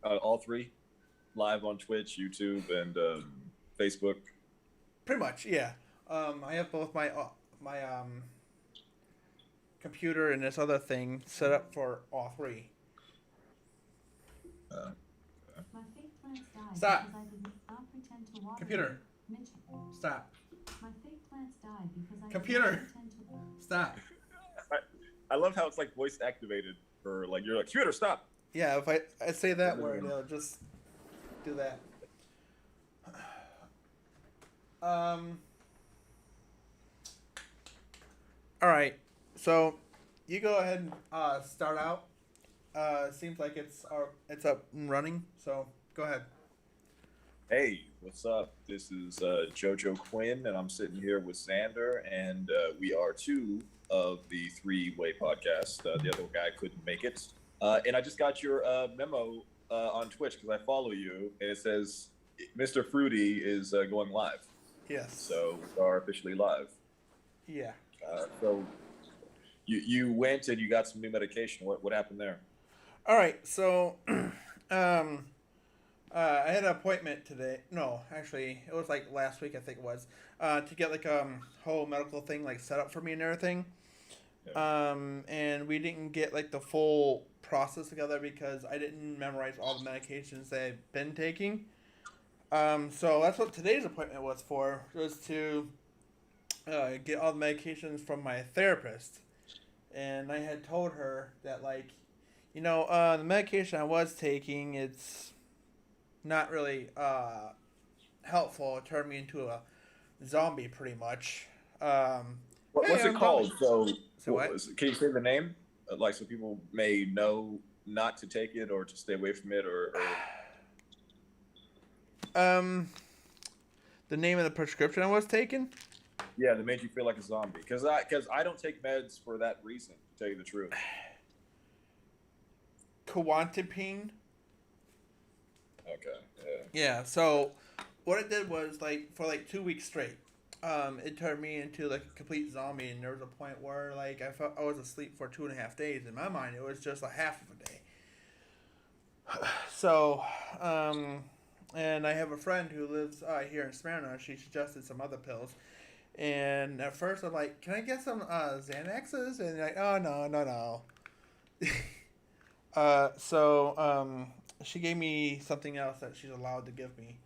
All three, live on Twitch, YouTube, and Facebook. Pretty much, yeah. I have both my computer and this other thing set up for all three. Uh, My fake plants died Stop. because I could not pretend to water Computer. them. Mitchell. Stop. My fake plants died because I Computer. could not pretend to. Stop. I love how it's like voice activated for like you're like computer stop. Yeah, if I say that word, it'll just do that. All right. So, you go ahead and start out. Seems like it's up and running. So go ahead. Hey, what's up? This is JoJo Quinn, and I'm sitting here with Xander, and we are two of the three-way podcast. The other guy couldn't make it, and I just got your memo on Twitch because I follow you, and it says Mr. Fruity is going live. Yes. So we are officially live. Yeah. So you went and you got some new medication. What happened there? All right. So, I had an appointment today. No, actually, it was like last week. I think it was to get like whole medical thing like set up for me and everything. Yeah. And we didn't get like the full process together because I didn't memorize all the medications that I've been taking. So that's what today's appointment was for. Was to get all the medications from my therapist, and I had told her that like, the medication I was taking, it's not really helpful. It turned me into a zombie pretty much. What's it called? So what? Can you say the name? Like so people may know not to take it or to stay away from it or The name of the prescription I was taking? yeah, that made you feel like a zombie. Because I don't take meds for that reason, to tell you the truth. Quantipine. Okay. Yeah. Yeah, so what it did was like for like 2 weeks straight, it turned me into like a complete zombie, and there was a point where like I felt I was asleep for 2.5 days. In my mind, it was just a half of a day. So, and I have a friend who lives here in Smyrna. She suggested some other pills, and at first I'm like, "Can I get some Xanaxes?" And they're like, "Oh no." She gave me something else that she's allowed to give me.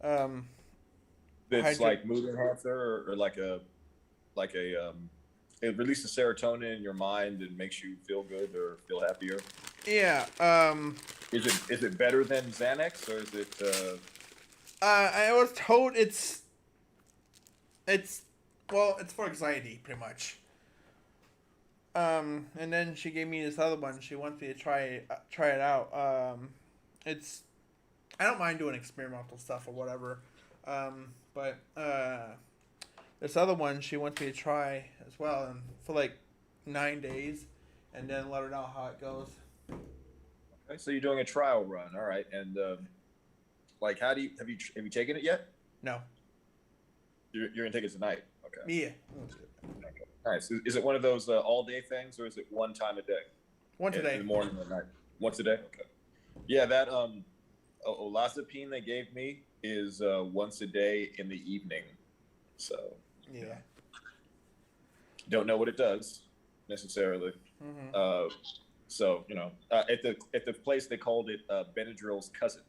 It's Hydro- like mood enhancer or like a it releases serotonin in your mind and makes you feel good or feel happier. Yeah. Is it better than Xanax or is it I was told it's it's for anxiety pretty much. And then she gave me this other one. She wants me to try it out. It's I don't mind doing experimental stuff or whatever. But this other one she wants me to try as well, and for like 9 days, and then let her know how it goes. okay, so you're doing a trial run, all right? And like, how do you have you taken it yet? No, You're gonna take it tonight. Okay. yeah, Okay. Nice. Is it one of those all day things, or is it one time a day? one today. In the morning or night? Once a day. Okay. Yeah, that olazapine they gave me is once a day in the evening. So Yeah. don't know what it does necessarily. Mm-hmm. So at the place they called it Benadryl's cousin.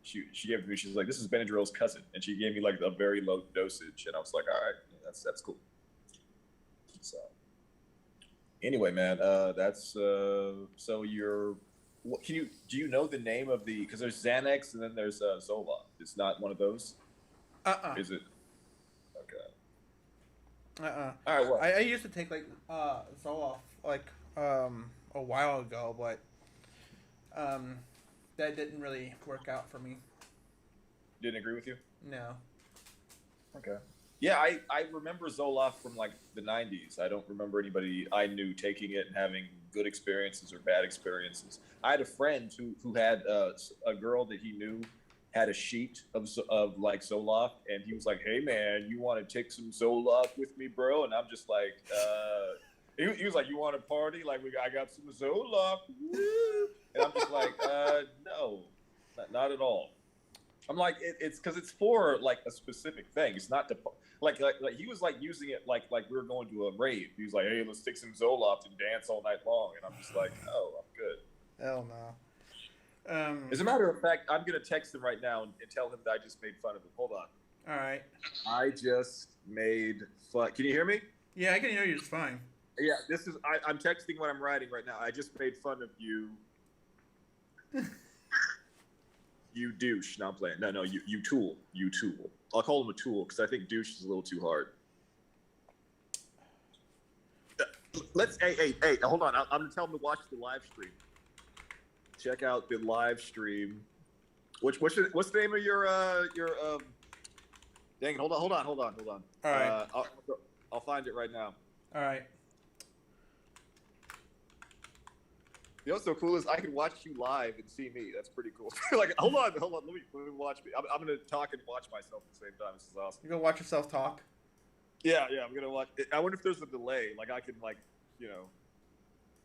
She gave it to me. She's like, this is Benadryl's cousin, and she gave me like a very low dosage, and I was like, all right, yeah, that's cool. So anyway, man, that's so you're. What can you do? You know the name of the because there's Xanax and then there's Zoloft. It's not one of those, is it? Okay. All right. Well, I used to take like Zoloft like a while ago, but that didn't really work out for me. didn't agree with you. No. Okay. Yeah, I remember Zoloft from like the 90s. I don't remember anybody I knew taking it and having good experiences or bad experiences. I had a friend who had a girl that he knew had a sheet of like Zoloft, and he was like, "Hey man, you want to take some Zoloft with me, bro?" And I'm just like, he was like, "You want to party? Like I got some Zoloft," woo." And I'm just like, "No." not at all. I'm like, it's because it's for like a specific thing. It's not to like he was like using it like we were going to a rave. He was like, hey, let's take some Zoloft and dance all night long, and I'm just like, oh, I'm good. Hell no. As a matter of fact, I'm gonna text him right now and tell him that I just made fun of him. Hold on. All right. I just made fun. Can you hear me? Yeah, I can hear you just fine. Yeah, this is. I'm texting what I'm writing right now. I just made fun of you. You douche. No, I'm playing. No, you tool. You tool. I'll call him a tool because I think douche is a little too hard. Hey, hold on. I'm gonna tell him to watch the live stream. Check out the live stream. What's the name of your dang it, hold on. All right. I'll find it right now. All right. You know what's so cool is I can watch you live and see me. That's pretty cool. Like, hold on. Let me watch me. I'm gonna talk and watch myself at the same time. This is awesome. You gonna watch yourself talk? Yeah, I'm gonna watch. I wonder if there's a delay. Like I can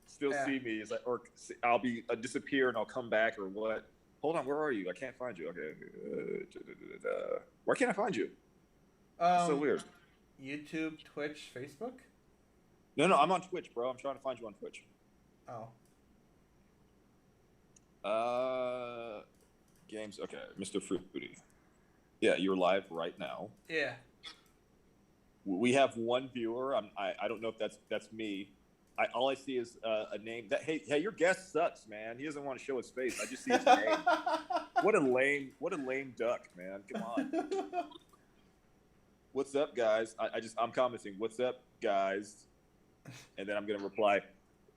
still see me. Is like, or I'll be disappear and I'll come back or what? Hold on, where are you? I can't find you. Okay. Where can't I find you? So weird. YouTube, Twitch, Facebook? No, I'm on Twitch, bro. I'm trying to find you on Twitch. Oh. Games. Okay, Mr. Fruity. Yeah, you're live right now. Yeah. We have one viewer. I don't know if that's me. All I see is a name. That hey, your guest sucks, man. He doesn't want to show his face. I just see his name. What a lame duck, man. Come on. What's up, guys? I'm commenting. What's up, guys? And then I'm gonna reply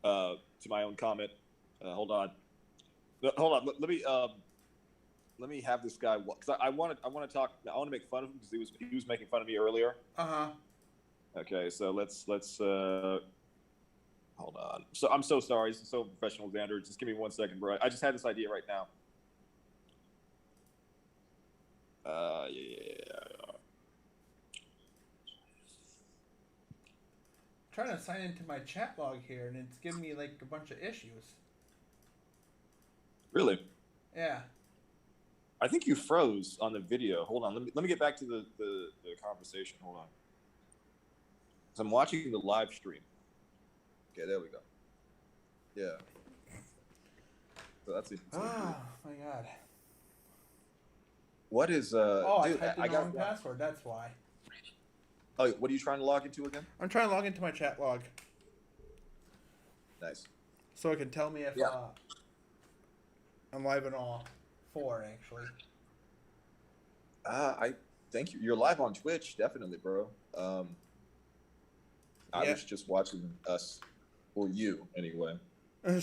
to my own comment. Hold on. Let me have this guy because I want to talk. I want to make fun of him because he was making fun of me earlier. Okay, so let's hold on. So I'm so sorry. This is so professional, Xander. Just give me 1 second, bro. I just had this idea right now. Yeah. I'm trying to sign into my chat log here, and it's giving me like a bunch of issues. Really? Yeah. I think you froze on the video. Hold on. Let me get back to the conversation. Hold on. So I'm watching the live stream. Okay, there we go. Yeah. So that's it. Oh my god. What is Oh, dude, I typed in the wrong password. That's why. Oh, what are you trying to log into again? I'm trying to log into my chat log. Nice. So it can tell me if I'm live in all 4 actually. I think you're live on Twitch, definitely, bro. I was just watching us, or you, anyway. Give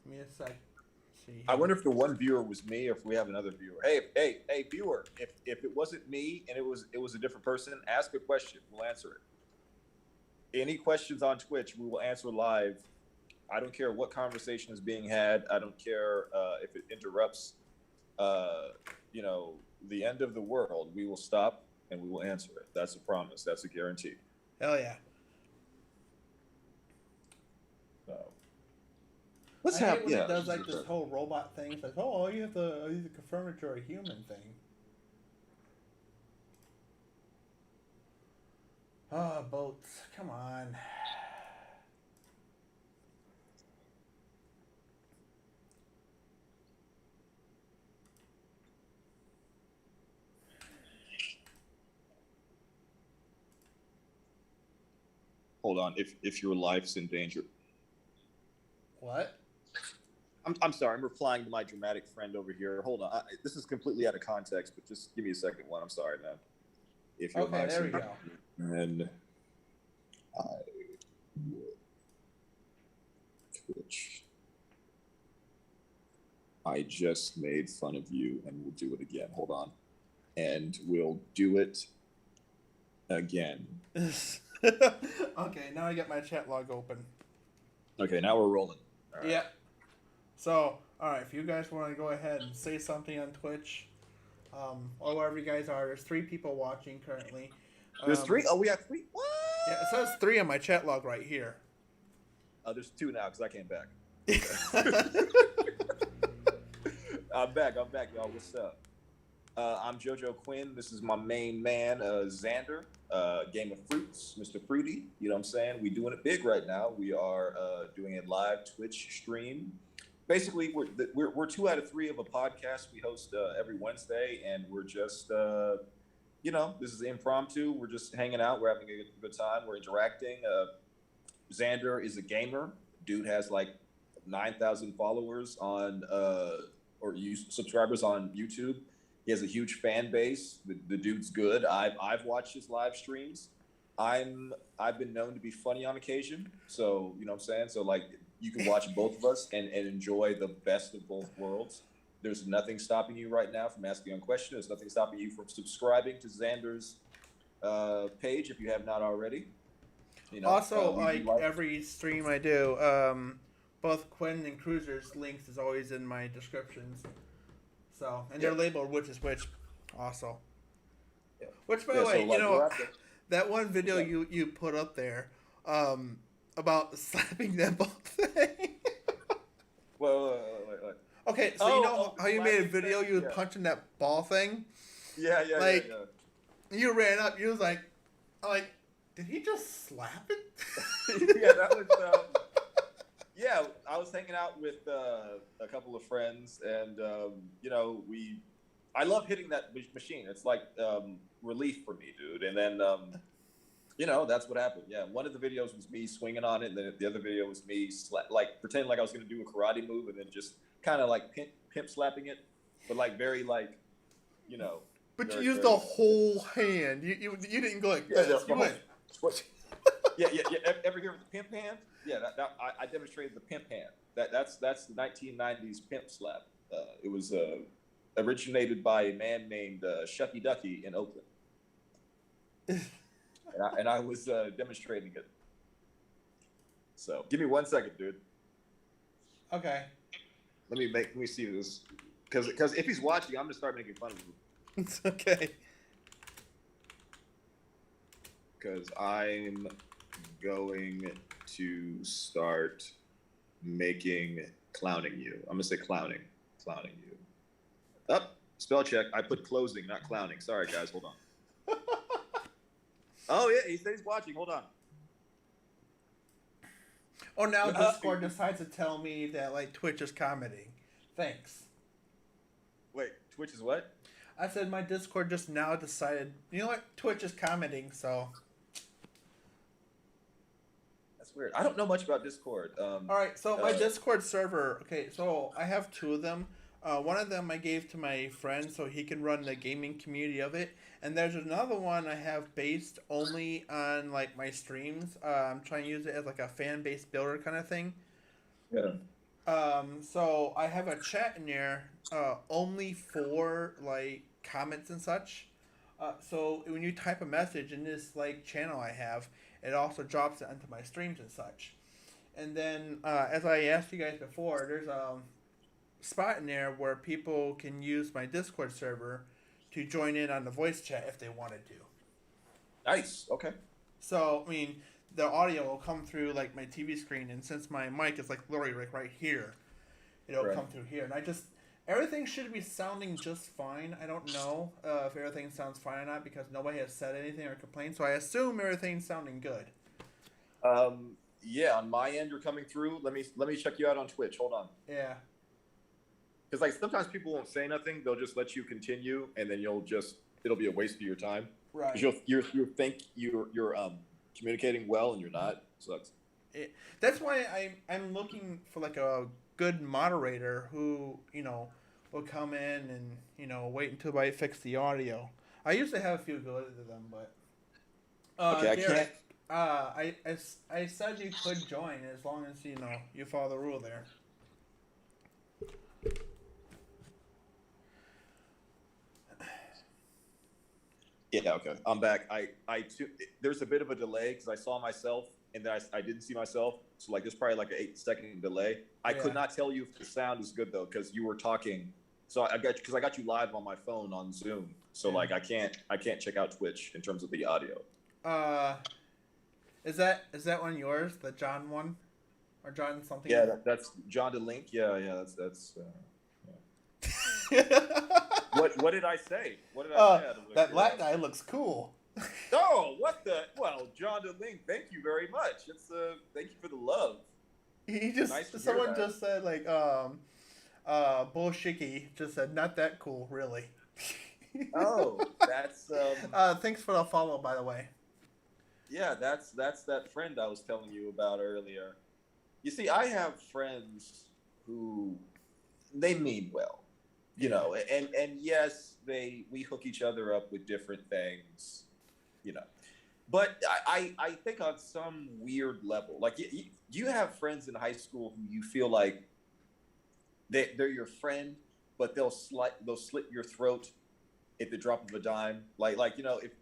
me a sec. See. I wonder if the one viewer was me, or if we have another viewer. Hey, viewer! If it wasn't me and it was a different person, ask a question. We'll answer it. Any questions on Twitch, we will answer live. I don't care what conversation is being had. I don't care if it interrupts, the end of the world. We will stop and we will answer it. That's a promise. That's a guarantee. Hell yeah. Let's I have hate when yeah. it does like this whole robot thing. It's like, oh, you have to confirm that you're a human thing. Oh, boats. Come on. Hold on. If your life's in danger. What? I'm sorry. I'm replying to my dramatic friend over here. Hold on. This is completely out of context, but just give me a second. One. I'm sorry, man. If your Okay, life's there we in go. danger, and Twitch. I just made fun of you, and we'll do it again. Hold on, and we'll do it again. Okay, now I get my chat log open. Okay, now we're rolling. All right. Yeah. So, all right, if you guys want to go ahead and say something on Twitch, or wherever you guys are, there's 3 people watching currently. There's 3? Oh, we have 3? What? Yeah, it says 3 on my chat log right here. There's 2 now because I came back. I'm back, y'all. What's up? I'm JoJo Quinn. This is my main man, Xander, Game of Fruits, Mr. Fruity. You know what I'm saying? We doing it big right now. We are doing a live Twitch stream. Basically, we're 2 out of 3 of a podcast we host every Wednesday, and we're just this is impromptu. We're just hanging out. We're having a good time. We're interacting. Xander is a gamer. Dude has like 9,000 followers on subscribers on YouTube. He has a huge fan base. The dude's good. I've watched his live streams. I've been known to be funny on occasion. So you know what I'm saying? So like you can watch both of us and enjoy the best of both worlds. There's nothing stopping you right now from asking a question. There's nothing stopping you from subscribing to Xander's page if you have not already. You know, Also, like every stream I do, both Quinn and Cruser's links is always in my descriptions. So, and they're labeled which is which, also. Yeah. Which, by the way, that one video you put up there, about slapping that ball thing. Wait. Okay, so how you made a video, you was punching that ball thing? Yeah. You ran up, you was like, did he just slap it? Yeah, that was. I was hanging out with a couple of friends, and I love hitting that machine. It's like relief for me, dude. And then that's what happened. Yeah, one of the videos was me swinging on it, and then the other video was me pretending like I was gonna do a karate move, and then just kind of like pimp slapping it, but like very like. But you used the whole hand. You didn't go like this. You went. Yeah. Ever hear of the pimp hand? Yeah, I demonstrated the pimp hand. That's the 1990s pimp slap. It was originated by a man named Shucky Ducky in Oakland, and I was demonstrating it. So give me 1 second, dude. Okay. Let me see this, because if he's watching, I'm gonna start making fun of him. It's okay. Because I'm going to start clowning you. I'm gonna say clowning you. Spell check. I put closing, not clowning. Sorry, guys. Hold on. Oh yeah, he said he's watching. Hold on. Oh, now Discord decides to tell me that like Twitch is commenting. Thanks. Wait, Twitch is what? I said my Discord just now decided. You know what? Twitch is commenting, so. That's weird. I don't know much about Discord. All right, so my Discord server. Okay, so I have 2 of them. One of them I gave to my friend so he can run the gaming community of it, and there's another one I have based only on like my streams. I'm trying to use it as like a fan base builder kind of thing. Yeah. So I have a chat in there only for like comments and such. So when you type a message in this like channel I have, it also drops it onto my streams and such. And then as I asked you guys before, there's a spot in there where people can use my Discord server to join in on the voice chat if they wanted to. Nice. Okay. So I mean, the audio will come through like my TV screen, and since my mic is like literally like right here, it'll come through here, and everything should be sounding just fine. I don't know if everything sounds fine or not because nobody has said anything or complained, so I assume everything's sounding good. Yeah, on my end, you're coming through. Let me check you out on Twitch. Hold on. Yeah. Because like sometimes people won't say nothing; they'll just let you continue, and then it'll be a waste of your time. Right. Because you'll think you're communicating well, and you're not. Sucks. That's why I'm looking for like a good moderator who will come in and wait until I fix the audio. I usually have a few good of them, but okay, Derek, I said you could join as long as you follow the rule there. Yeah, okay. I'm back. There's a bit of a delay because I saw myself and then I didn't see myself. So like there's probably like an 8-second delay. I could not tell you if the sound is good though because you were talking. So I got you live on my phone on Zoom. So like I can't check out Twitch in terms of the audio. Is that one yours? The John one, or John something? Yeah, that's John DeLink. Yeah, that's. What did I say? What did I say? Out of That black guy looks cool. Oh, what the? Well, John DeLink, thank you very much. It's thank you for the love. He just Nice to hear someone that. just said like bullshicky just said not that cool really. Oh, that's Thanks for the follow, by the way. yeah, that's that friend I was telling you about earlier. You see, I have friends who they mean well, you know, and yes, we hook each other up with different things, you know. But I think on some weird level, like you have friends in high school who you feel like they're your friend, but they'll slit your throat at the drop of a dime. Like you know, if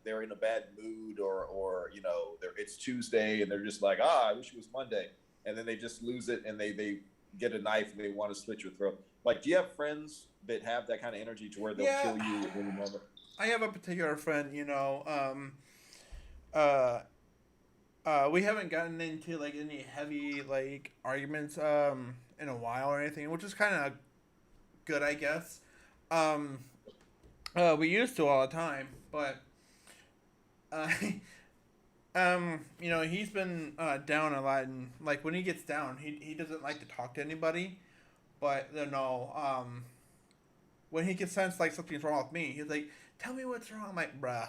they're in a bad mood or you know it's Tuesday and they're just like I wish it was Monday, and then they just lose it and they get a knife and they want to slit your throat. Like, do you have friends that have that kind of energy to where they'll kill you at any moment? I have a particular friend, we haven't gotten into like any heavy like arguments in a while or anything, which is kind of good, I guess. Um, we used to all the time, but uh, he's been down a lot, and like when he gets down, he doesn't like to talk to anybody, but when he can sense like something's wrong with me, he's like, "Tell me what's wrong." I'm like, "Bruh."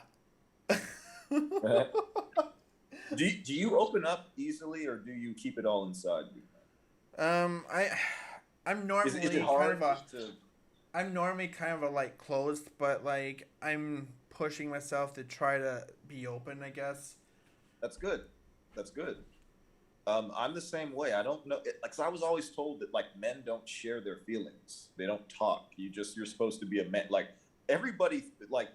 Do you open up easily or do you keep it all inside you? I I'm normally Is it hard I'm normally kind of a like closed, but like I'm pushing myself to try to be open, I guess. That's good. That's good. I'm the same way. I don't know, like 'cause I was always told that like men don't share their feelings. They don't talk. You're supposed to be a man. Like everybody, like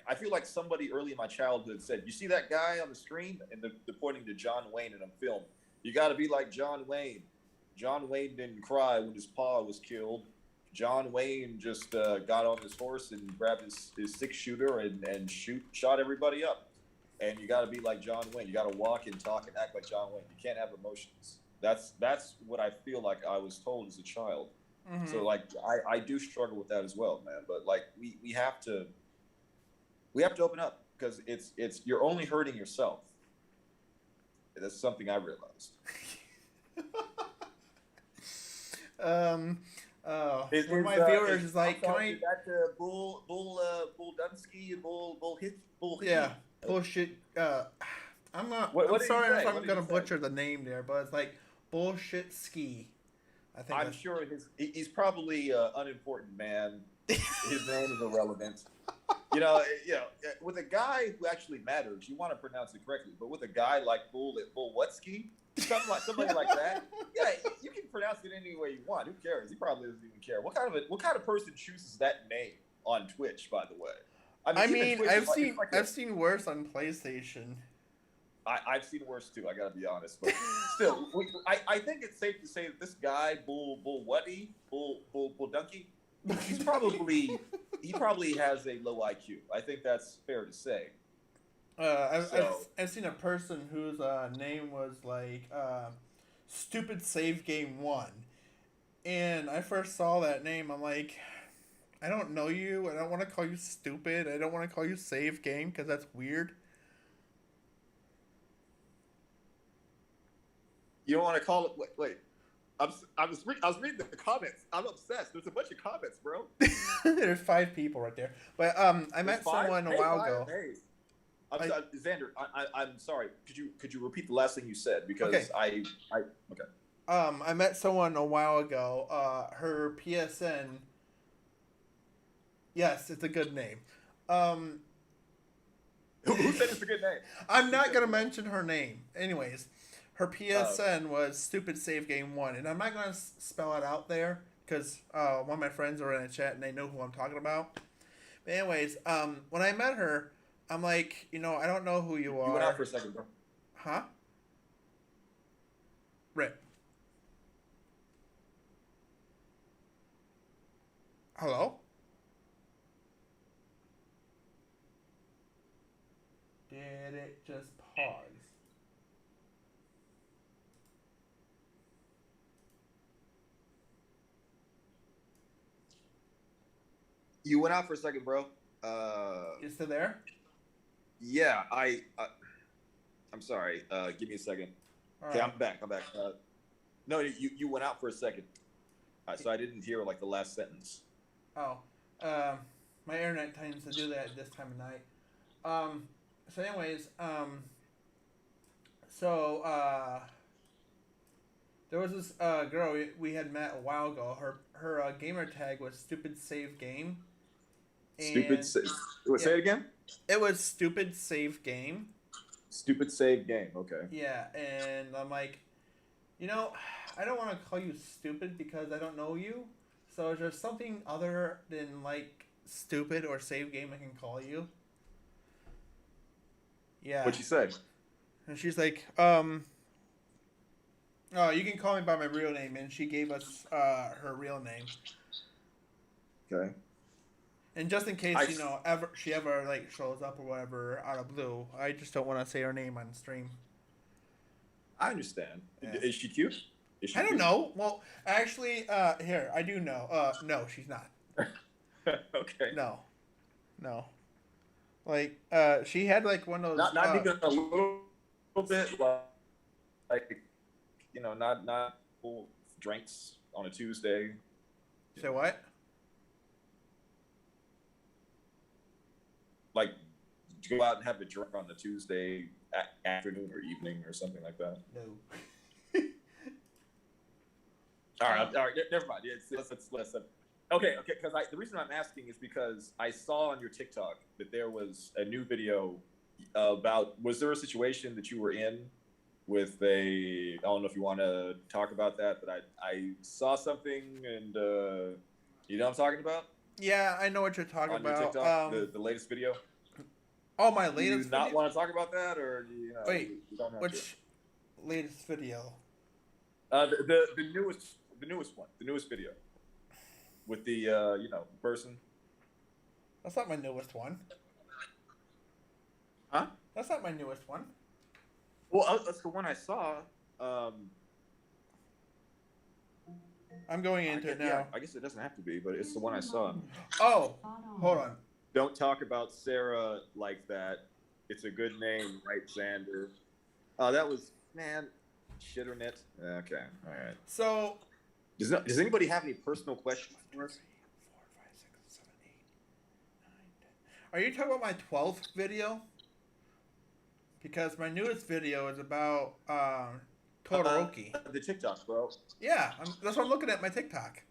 I feel like somebody early in my childhood said, "You see that guy on the screen?" And they're pointing to John Wayne in a film. You got to be like John Wayne. John Wayne didn't cry when his pa was killed. John Wayne just got on his horse and grabbed his six shooter and shot everybody up. And you got to be like John Wayne. You got to walk and talk and act like John Wayne. You can't have emotions. That's what I feel like I was told as a child. Mm-hmm. So like I do struggle with that as well, man. But like we have to open up because it's you're only hurting yourself. That's something I realized. One of my viewers is like, "Can I?" Back to Bull Dunsky and Bull Hit Bull. Yeah, bullshit. I'm not. What I'm did he sorry say? if What I'm did gonna he say? butcher the name there, but it's like bullshit ski. I think I'm sure he's probably an unimportant man. His name is irrelevant. You know, with a guy who actually matters, you want to pronounce it correctly. But with a guy like Bull Wutski, somebody like that, yeah, you can pronounce it any way you want. Who cares? He probably doesn't even care. What kind of person chooses that name on Twitch? By the way, I mean, Twitch I've seen worse on PlayStation. I've seen worse too. I gotta be honest, but still, I think it's safe to say that this guy Bull Dunkey, he probably has a low IQ. I think that's fair to say. I've seen a person whose name was like Stupid Save Game 1. And I first saw that name, I'm like, I don't know you. I don't want to call you stupid. I don't want to call you Save Game because that's weird. You don't want to call it. Wait. I was reading the comments. I'm obsessed. There's a bunch of comments, bro. There's 5 people right there. But I met someone a while ago. Hey. Xander, I'm sorry. Could you repeat the last thing you said? Because okay. Okay. I met someone a while ago. Her PSN. Yes, it's a good name. Who said it's a good name? I'm not gonna mention her name. Anyways, her PSN was Stupid Save Game 1, and I'm not gonna spell it out there because one of my friends are in a chat and they know who I'm talking about. But anyways, when I met her, I'm like, I don't know who you are. You went out for a second, bro. Huh? Rip. Hello? Did it just pause? You went out for a second, bro. You still there? Yeah, I'm sorry. Give me a second. All Okay, right. I'm back. No, you went out for a second, so I didn't hear like the last sentence. Oh, my internet tends to do that at this time of night. So anyways, there was this girl we had met a while ago. Her gamer tag was stupid save game. Stupid. And Say yeah, it again. it was stupid save game. Stupid save game. Okay. Yeah, and I'm like, I don't want to call you stupid because I don't know you. So is there something other than like stupid or save game I can call you? Yeah. What'd you say? And she's like, oh, you can call me by my real name, and she gave us her real name. Okay. And just in case, I- she ever like shows up or whatever out of blue, I just don't want to say her name on stream. I understand. Yeah. Is she cute? Is she I don't cute? know. Well, actually, here I do know. No, she's not. Okay. No. Like, she had like one of those. Not even a little bit like not full drinks on a Tuesday. Say what? Like go out and have a drink on a Tuesday afternoon or evening or something like that. No. All right, never mind. Let's okay. Because the reason I'm asking is because I saw on your TikTok that there was a new video about. Was there a situation that you were in with I don't know if you want to talk about that, but I saw something and you know what I'm talking about? Yeah, I know what you're talking On your about. TikTok, the latest video. Oh, my Do latest. you not video? want to talk about that, or Wait, you don't have which latest video? the newest one, the newest video with the person. That's not my newest one. Huh? That's not my newest one. Well, that's the one I saw. I'm going into it now. Yeah, I guess it doesn't have to be, but it's the one I saw. Oh, Spot on. hold on. Don't talk about Sarah like that. It's a good name, right, Xander? That was, man, shit or nit. Okay, all right. So. Does anybody have any personal questions for us? 4, 5, 6, 7, 8, 9, 10. Are you talking about my 12th video? Because my newest video is about Todoroki. The TikTok, bro. Yeah, that's what I'm looking at, my TikTok.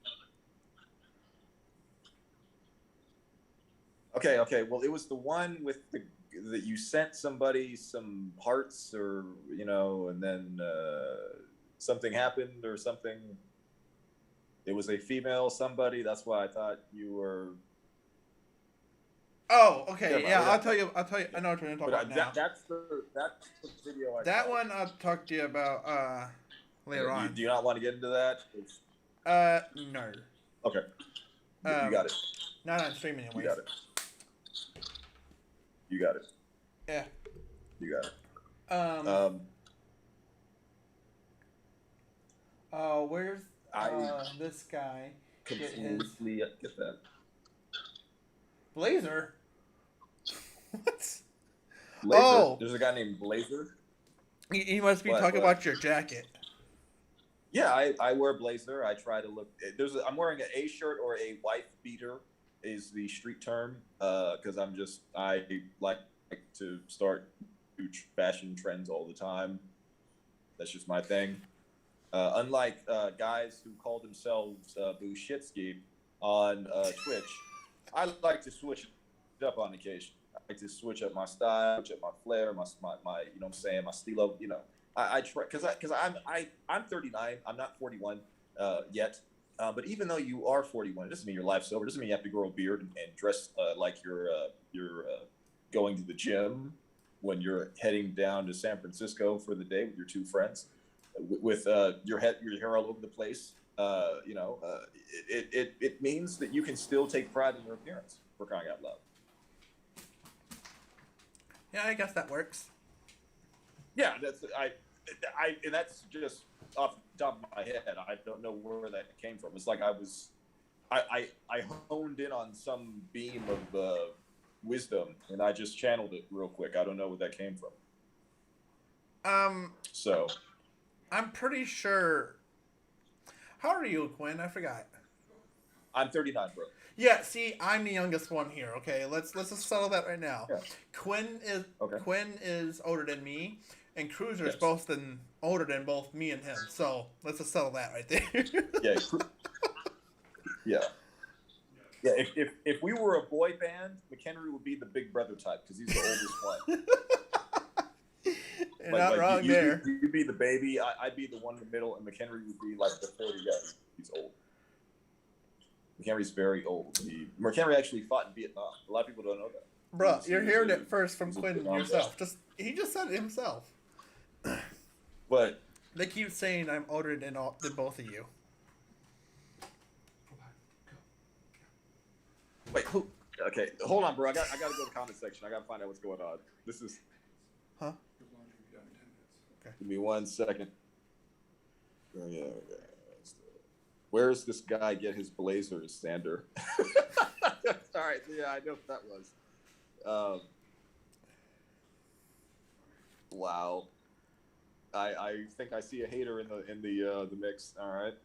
Okay. Well, it was the one with that you sent somebody some hearts, or and then something happened or something. It was a female somebody. That's why I thought you were. Oh, okay. Yeah, Yeah, but- I'll tell you. I know what you're talking about now. That's the video. That saw. one I'll talk to you about later on. Do you not want to get into that? No. Okay. You got it. Not on stream anyways. You got it. You got it. Yeah. You got it. Where's this guy get his Completely get that. blazer? What? Blazer. Oh. There's a guy named Blazer. You must be What, talking what? about your jacket. Yeah, I wear a blazer. I try to look. I'm wearing an A shirt or a wife beater is the street term because I like to start huge fashion trends all the time. That's just my thing. Unlike guys who call themselves Bushitsky on Twitch, I like to switch it up on occasion. I like to switch up my style, switch up my flair, my you know what I'm saying, my stilo. I try because I'm 39. I'm not 41 yet. But even though you are 41, it doesn't mean your life's over. It doesn't mean you have to grow a beard and dress like you're going to the gym when you're heading down to San Francisco for the day with your two friends, with your hair all over the place. It means that you can still take pride in your appearance, for crying out loud. Yeah, I guess that works. Yeah, that's just off the top of my head. I don't know where that came from. It's like I was I honed in on some beam of wisdom, and I just channeled it real quick. I don't know where that came from. So I'm pretty sure. How are you, Quinn? I forgot. I'm 39, bro. Yeah, see, I'm the youngest one here. Okay, let's just settle that right now. Yeah. Quinn is older than me, and Cruser is Yes. older than both me and him. So let's just settle that right there. Yeah. Yeah. Yeah. If we were a boy band, McHenry would be the big brother type because he's the oldest one. You're not wrong there. You'd be the baby. I'd be the one in the middle, and McHenry would be like the 40 guy. He's old. McHenry's very old. McHenry actually fought in Vietnam. A lot of people don't know that. Bro, you're hearing it first from Quinn yourself. He just said it himself. But they keep saying I'm older than both of you. Wait, who? Okay, hold on, bro. I gotta go to the comment section. I gotta find out what's going on. This is. Huh? Okay. Give me 1 second. Oh, yeah. Okay. Where's this guy get his blazers, Sander? All right. Yeah, I know what that was. Wow. I think I see a hater in the mix. All right.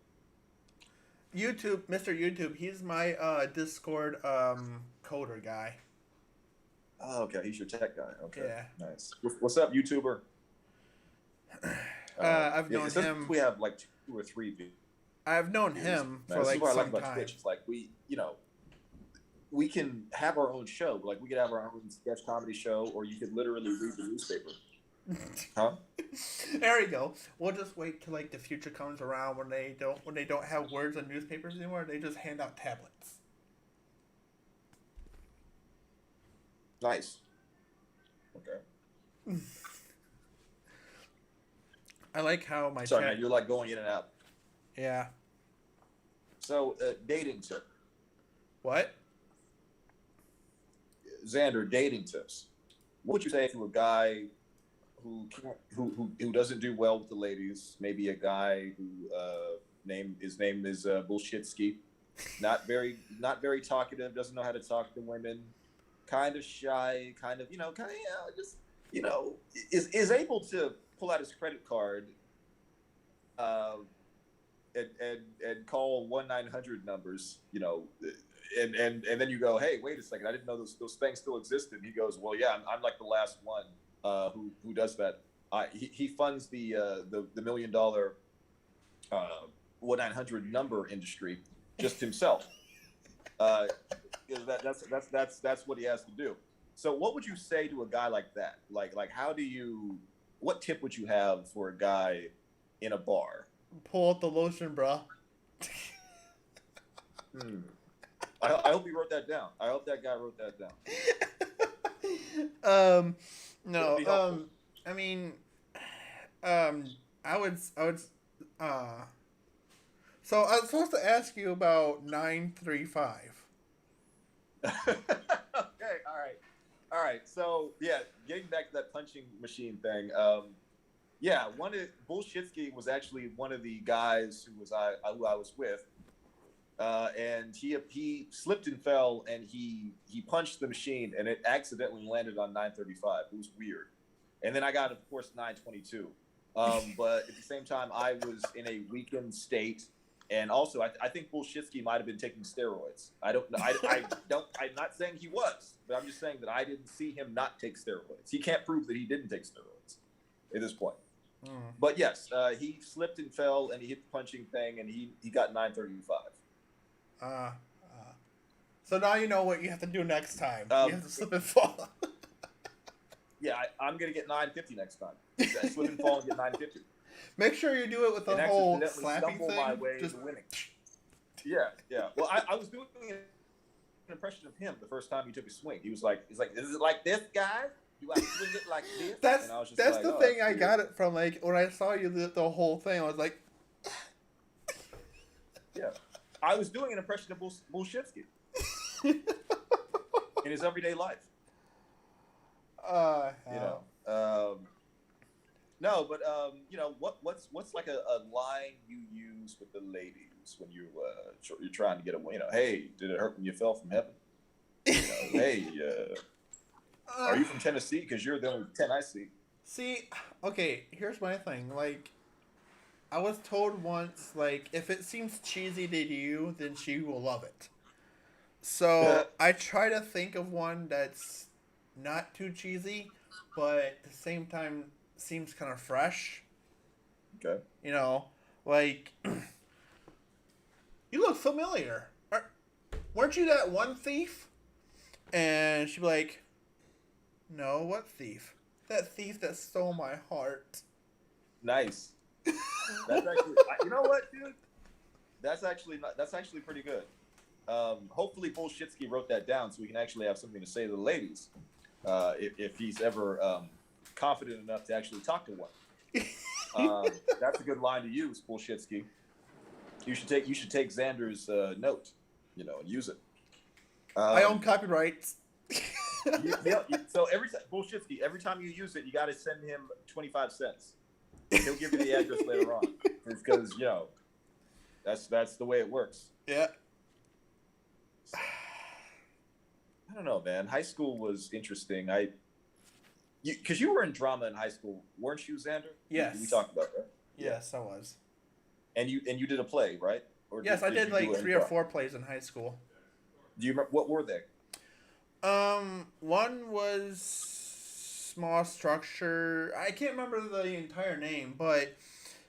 YouTube, Mr. YouTube, he's my Discord coder guy. Oh, okay. He's your tech guy. Okay. Yeah. Nice. What's up, YouTuber? I've known him. We have like 2 or 3 videos. I've known him for this like is what I like some about time. Twitch. It's like we can have our own show. Like we could have our own sketch comedy show, or you could literally read the newspaper. Huh? There we go. We'll just wait till like the future comes around when they don't have words on newspapers anymore. They just hand out tablets. Nice. Okay. I like how my sorry, man, you're like going in and out. Yeah. So dating tip. What? Xander, dating tips. What would you say to a guy who doesn't do well with the ladies? Maybe a guy who his name is Bullshitsky, not very talkative, doesn't know how to talk to women, kind of shy, just is able to pull out his credit card, and call 1-900 numbers, and then you go, hey, wait a second, I didn't know those things still existed. And he goes, well, yeah, I'm like the last one who does that. He funds the $1 million 1-900 number industry just himself. That's what he has to do. So what would you say to a guy like that? Like what tip would you have for a guy in a bar? Pull out the lotion, bro. I hope he wrote that down. I hope that guy wrote that down. No. I mean, I would. So I was supposed to ask you about 935. Okay. All right. So yeah, getting back to that punching machine thing. Yeah, Bullshitsky was actually one of the guys who I was with, and he slipped and fell, and he punched the machine, and it accidentally landed on 935. It was weird, and then I got, of course, 922. But at the same time, I was in a weakened state, and also I think Bullshitsky might have been taking steroids. I'm not saying he was, but I'm just saying that I didn't see him not take steroids. He can't prove that he didn't take steroids at this point. But yes, he slipped and fell, and he hit the punching thing, and he got 935. So now you know what you have to do next time. You have to slip and fall. Yeah, I'm gonna get 950 next time. Slip and fall and get 950. Make sure you do it with the whole slapping thing. My way to winning. Yeah. Well, I was doing an impression of him the first time he took a swing. He was like, "Is it like this, guy? Do I swing it like this?" That's the thing. I got it from, like, when I saw you the whole thing. I was like, yeah. I was doing an impression of Bullshitsky in his everyday life. No, but what's like a line you use with the ladies? use when you're trying to get away. Hey, did it hurt when you fell from heaven? Hey, are you from Tennessee? Because you're the only 10 I see. See, okay, here's my thing. Like, I was told once, like, if it seems cheesy to you, then she will love it. So I try to think of one that's not too cheesy, but at the same time seems kind of fresh. Okay. Like, you look familiar. Weren't you that one thief? And she'd be like, no, what thief? That thief that stole my heart. Nice. That's actually, you know what, dude? That's actually pretty good. Hopefully Bolshitsky wrote that down so we can actually have something to say to the ladies, if he's ever confident enough to actually talk to one. That's a good line to use, Bolshitsky. You should take Xander's note, and use it. I own copyrights. So Bolshitsky, every time you use it, you got to send him 25 cents. He'll give you the address later on, because that's the way it works. Yeah. I don't know, man. High school was interesting. Because you were in drama in high school, weren't you, Xander? Yes. We talked about that. Yes, I was. And you did a play, right? Yes, I did like 3 or 4 plays in high school. Do you remember what were they? One was small structure. I can't remember the entire name, but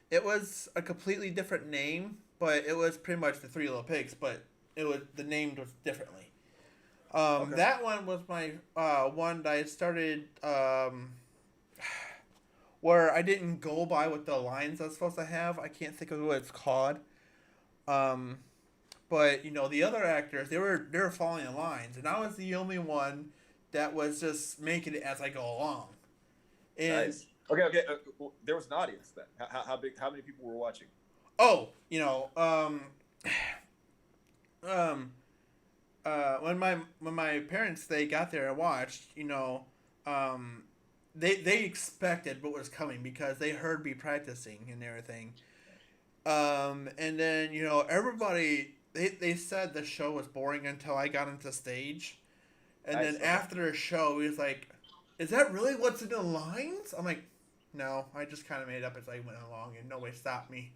it was a completely different name. But it was pretty much the Three Little Pigs, but the name was differently. Okay. That one was my one that I started where I didn't go by what the lines I was supposed to have. I can't think of what it's called. But the other actors, they were following the lines, and I was the only one that was just making it as I go along. And nice. Okay. Well, there was an audience then. How big? How many people were watching? oh, when my parents they got there and watched, they expected what was coming because they heard me practicing and everything. And then everybody they said the show was boring until I got into stage, and then after the show he was like, "Is that really what's in the lines?" I'm like, "No, I just kind of made it up as I went along, and nobody stopped me."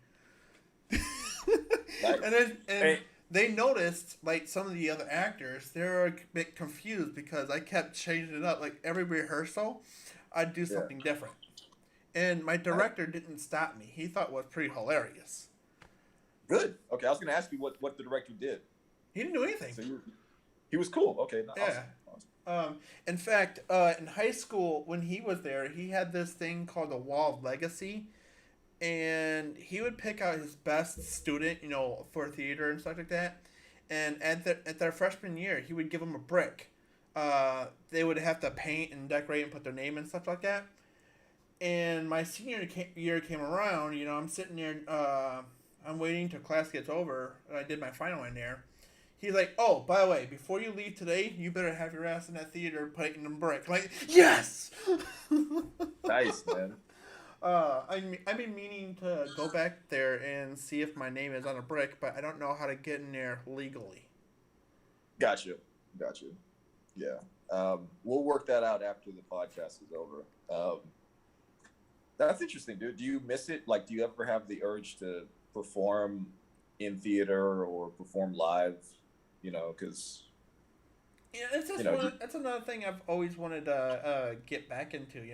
Nice. And they noticed, like, some of the other actors, they were a bit confused because I kept changing it up. Like, every rehearsal, I'd do something different. And my director didn't stop me. He thought it was pretty hilarious. Good. Okay, I was going to ask you what the director did. He didn't do anything. So he was cool. Okay. Yeah. Awesome. In fact, in high school, when he was there, he had this thing called the Wall of Legacy. And he would pick out his best student, for theater and stuff like that. And at their freshman year, he would give them a brick. They would have to paint and decorate and put their name and stuff like that. And my senior year came around. I'm sitting there. I'm waiting till class gets over. And I did my final in there. He's like, "Oh, by the way, before you leave today, you better have your ass in that theater painting a brick." I'm like, yes. Nice, man. I've been meaning to go back there and see if my name is on a brick, but I don't know how to get in there legally. Got you. Yeah. We'll work that out after the podcast is over. That's interesting, dude. Do you miss it? Like, do you ever have the urge to perform in theater or perform live? Because yeah, that's another thing I've always wanted to get back into.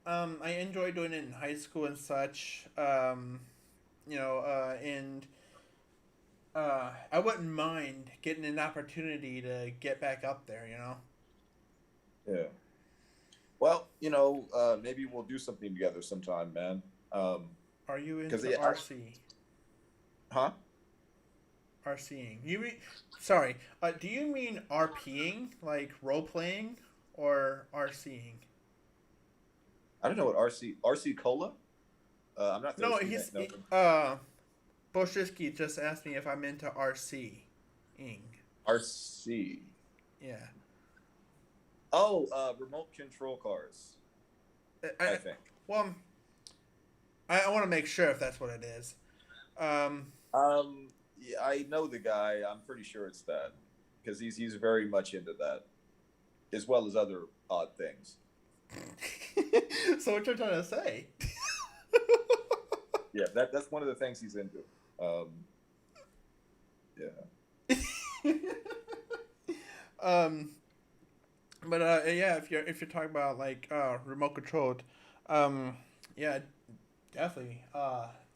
I enjoy doing it in high school and such, and I wouldn't mind getting an opportunity to get back up there, Yeah. Well, maybe we'll do something together sometime, man. Are you into RC? Huh? RCing. Do you mean RPing, like role-playing, or RCing? I don't know what RC Cola? I'm not. No, Bolshitsky just asked me if I'm into RC-ing. RC. Yeah. Oh, remote control cars. I think. Well, I want to make sure if that's what it is. Yeah, I know the guy. I'm pretty sure it's that because he's very much into that, as well as other odd things. So what you're trying to say? Yeah, that's one of the things he's into. Um, yeah. um, but yeah, if you're talking about like remote controlled, yeah, definitely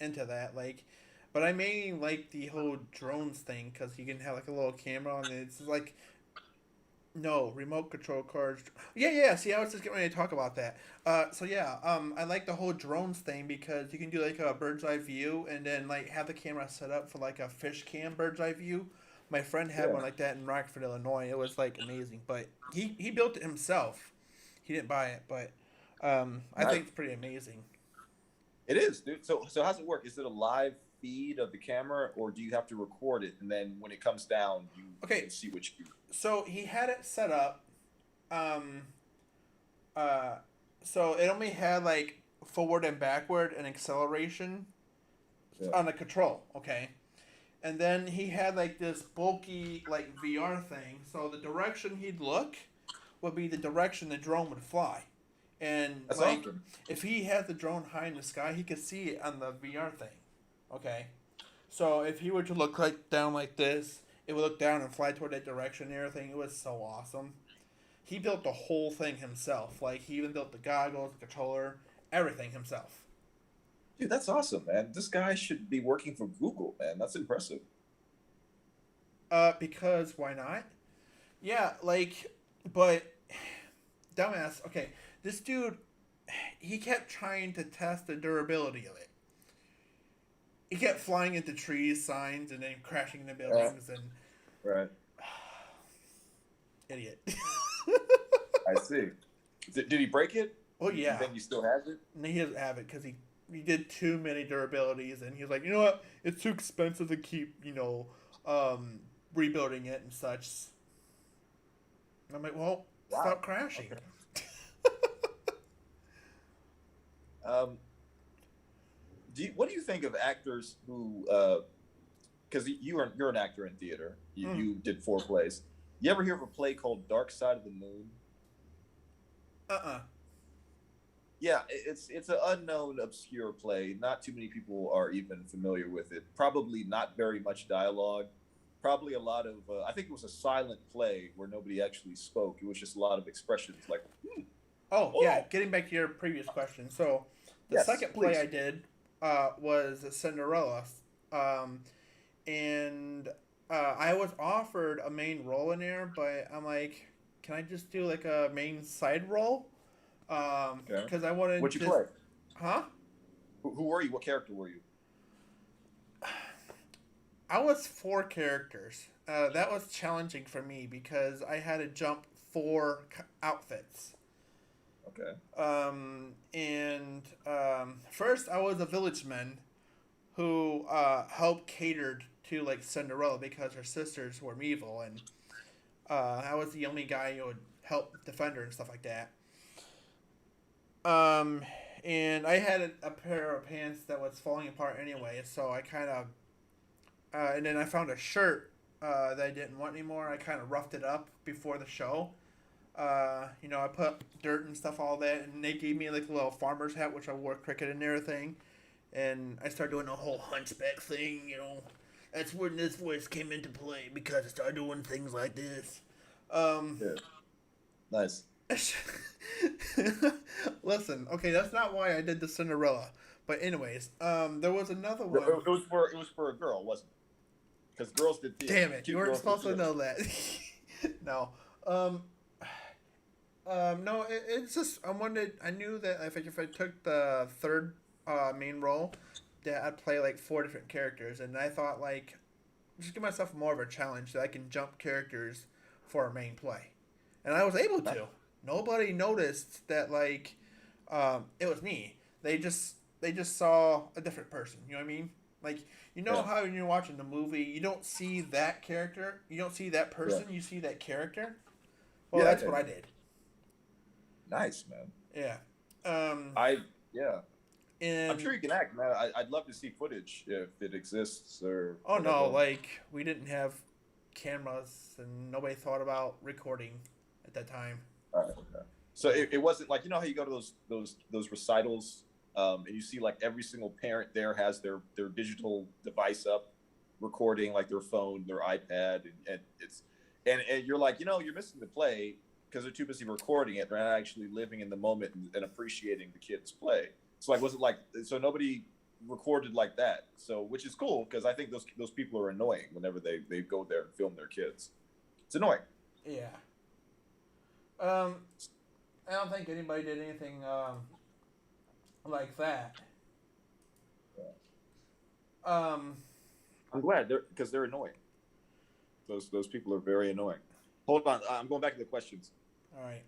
into that. Like, but I mainly like the whole drones thing because you can have like a little camera and it's like no remote control cars. Yeah, yeah. See, I was just getting ready to talk about that. So yeah, I like the whole drones thing because you can do like a bird's eye view and then like have the camera set up for like a fish cam bird's eye view. My friend had Yeah. one like that in Rockford, Illinois. It was like amazing, but he built it himself. He didn't buy it, but I Nice. think it's pretty amazing. It is, dude. So how's it work? Is it a live feed of the camera, or do you have to record it and then when it comes down, you Okay, can see what you? so he had it set up. Um, uh, so it only had like forward and backward and acceleration Yeah. on the control. Okay, and then he had like this bulky like VR thing. So the direction he'd look would be the direction the drone would fly. And That's like awesome. if he had the drone high in the sky, he could see it on the VR thing. Okay. So if he were to look like down like this, it would look down and fly toward that direction and everything. It was so awesome. He built the whole thing himself. Like he even built the goggles, the controller, everything himself. Dude, that's awesome, man. This guy should be working for Google, man. That's impressive. Because why not? Yeah, like, but dumbass. Okay, this dude, he kept trying to test the durability of it. He kept flying into trees, signs, and then crashing into Uh, buildings. And right. idiot. I see. Did he break it? Oh You yeah, think he still has it? and he doesn't have it because he did too many durabilities, and he was like, you know what, it's too expensive to keep um, rebuilding it and such. And I'm like, well, Wow. stop crashing. Okay. Um, what do you think of actors who? Because you're an actor in theater. Mm. You did 4 plays. You ever hear of a play called Dark Side of the Moon? Uh-uh. Yeah, it's an unknown, obscure play. Not too many people are even familiar with it. Probably not very much dialogue. Probably a lot of. I think it was a silent play where nobody actually spoke. It was just a lot of expressions, like, Oh yeah, "Oh, getting back to your previous question. So the yes, second play please." I did was Cinderella, um, and I was offered a main role in there, but I'm like, can I just do like a main side role? Okay. Because I wanted What you just, play? huh? Who were you? What character were you? I was four characters. That was challenging for me because I had to jump four outfits. Okay. And first I was a village man who helped catered to like Cinderella because her sisters were evil, and I was the only guy who would help defend her and stuff like that. Um, and I had a pair of pants that was falling apart anyway, so I kind of and then I found a shirt that I didn't want anymore. I kind of roughed it up before the show. I put dirt and stuff, all that, and they gave me like a little farmer's hat, which I wore cricket and everything. And I started doing the whole hunchback thing, That's when this voice came into play because I started doing things like this. Um, Yeah. Nice. Listen, okay, that's not why I did the Cinderella. But anyways, there was another It, one. it was for a girl, wasn't it? Because girls did theater. Damn it, you Cute weren't girls did supposed to theater. know that. No. Um, no, it's just I wanted. I knew that if I took the third main role, that I'd play like four different characters, and I thought like just give myself more of a challenge that I can jump characters for a main play, and I was able Nice. to. Nobody noticed that like it was me. They just saw a different person. You know what I mean? Like Yeah. how when you're watching the movie, you don't see that character, you don't see that Yeah. person, you see that character. Well, Yeah. that's what I did. Nice, man. Yeah. Um, I yeah. And I'm sure you can act, man. I'd love to see footage if it exists or oh no, whatever. like we didn't have cameras and nobody thought about recording at that time. Okay. So it wasn't like, you know how you go to those recitals, and you see like every single parent there has their digital device up, recording like their phone, their iPad, and it's and you're like, you're missing the play because they're too busy recording it. They're not actually living in the moment and appreciating the kids play. So like, was it like, so nobody recorded like that? So which is cool because I think those people are annoying whenever they go there and film their kids. It's annoying. Yeah. I don't think anybody did anything like that. Um, I'm glad because they're annoying. Those people are very annoying. Hold on, I'm going back to the questions. all right.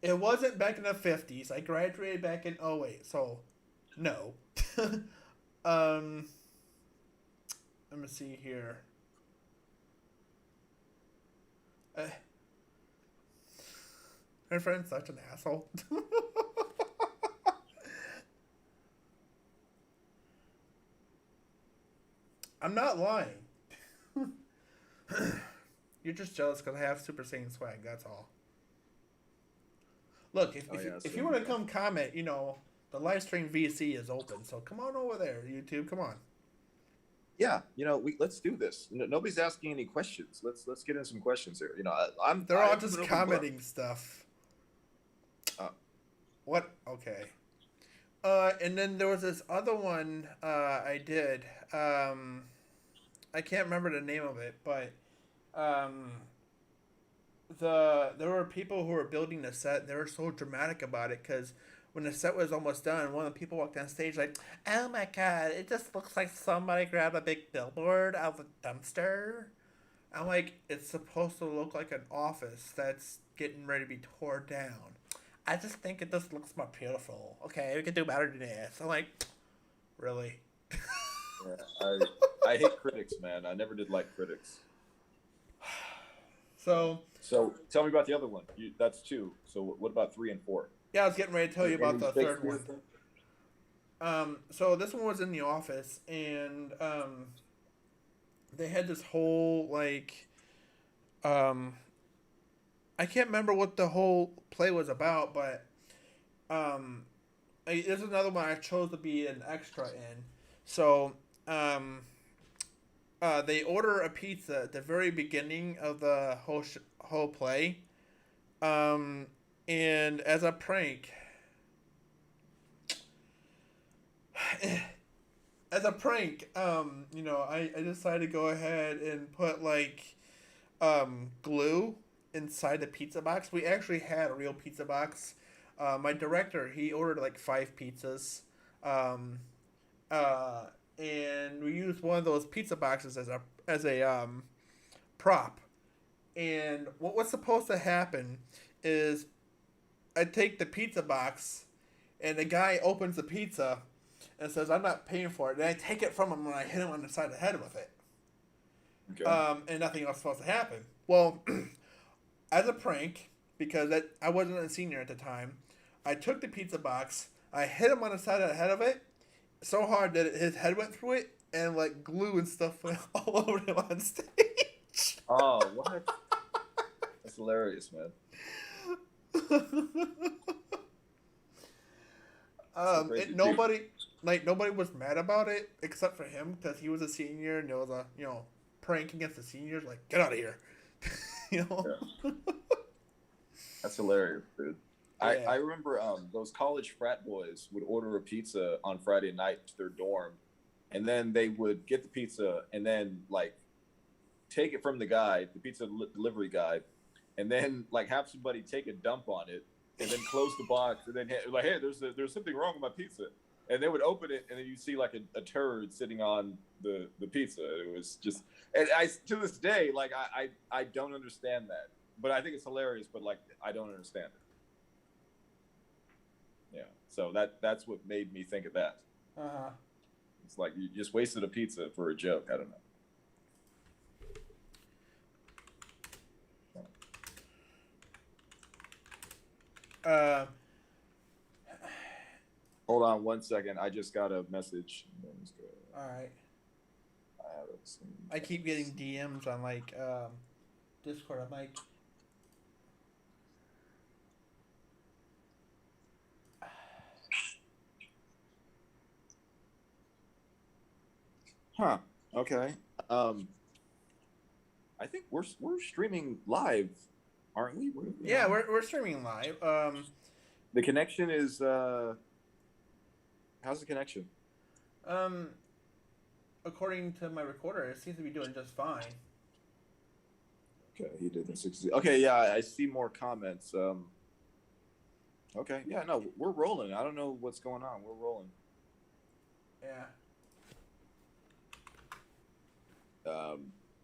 It wasn't back in the 50s. I graduated back in '08, so no. um, let me see here. My friend's such an asshole. I'm not lying. You're just jealous because I have Super Saiyan swag. That's all. Look, if you want to come comment, the live stream VC is open. So come on over there, YouTube. Come on. Yeah, let's do this. Nobody's asking any questions. Let's get in some questions here. They're all I'm just an open commenting book. stuff. Uh, What? Okay. And then there was this other one I did. I can't remember the name of it, but um, there were people who were building the set. They were so dramatic about it because when the set was almost done, one of the people walked on stage like, "Oh my god, it just looks like somebody grabbed a big billboard out of a dumpster." I'm like, it's supposed to look like an office that's getting ready to be torn down. I just think it just looks more beautiful. Okay, we can do better than this. I'm like, really? yeah, I hate critics, man. I never did like critics. So tell me about the other one. That's two. So what about 3 and 4? yeah, I was getting ready to tell you about the third one. Thing? So this one was in the office, and they had this whole I can't remember what the whole play was about, but there's another one I chose to be an extra in. So they order a pizza at the very beginning of the whole play, and as a prank. As a prank, I decided to go ahead and put glue inside the pizza box. We actually had a real pizza box. My director, he ordered like 5 pizzas, um, and we used one of those pizza boxes as a prop. And what was supposed to happen is I take the pizza box, and the guy opens the pizza and says, "I'm not paying for it." And I take it from him and I hit him on the side of the head with it. Okay. And nothing else was supposed to happen. Well, as a prank, because I wasn't a senior at the time, I took the pizza box, I hit him on the side of the head of it so hard that his head went through it, and glue and stuff went all over him on stage. Oh, what? That's hilarious, man. Nobody was mad about it except for him because he was a senior and there was a prank against the seniors. Like, get out of here, Yeah. That's hilarious, dude. Yeah. I remember those college frat boys would order a pizza on Friday night to their dorm, and then they would get the pizza and then take it from the pizza delivery guy, and then have somebody take a dump on it and then close the box and then hey, there's something wrong with my pizza, and they would open it and then you see a turd sitting on the pizza. It was just, and I to this day I don't understand that, but I think it's hilarious. But I don't understand it. Yeah, so that's what made me think of that. It's like you just wasted a pizza for a joke. I don't know. Hold on 1 second. I just got a message. All right. I haven't seen. I keep getting DMs on like Discord. I'm like, Huh. Okay. I think we're streaming live, aren't we? yeah, we're streaming live. The connection is how's the connection? Um, according to my recorder, it seems to be doing just fine. Okay, he did the 60. Okay, yeah, I see more comments. Okay, yeah, no, we're rolling. I don't know what's going on. We're rolling. Yeah.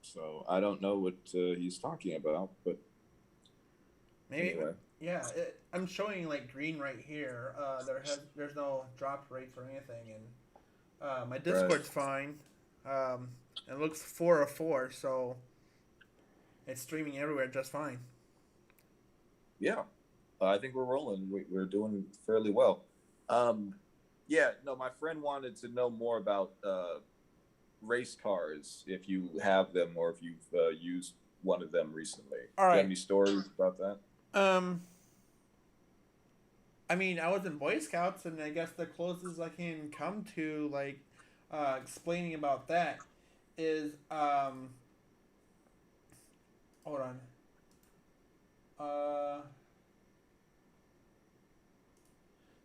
So I don't know what he's talking about, but Maybe. anyway. Yeah, I'm showing like green right here. There's no drop rates or anything, and my Discord's fine. It looks 4 of 4, so it's streaming everywhere just fine. Yeah, I think we're rolling. We're doing fairly well. Yeah, no, my friend wanted to know more about race cars, if you have them or if you've used one of them recently. All Do you right. have any stories about that? I mean, I was in Boy Scouts, and I guess the closest I can come to like explaining about that is hold on.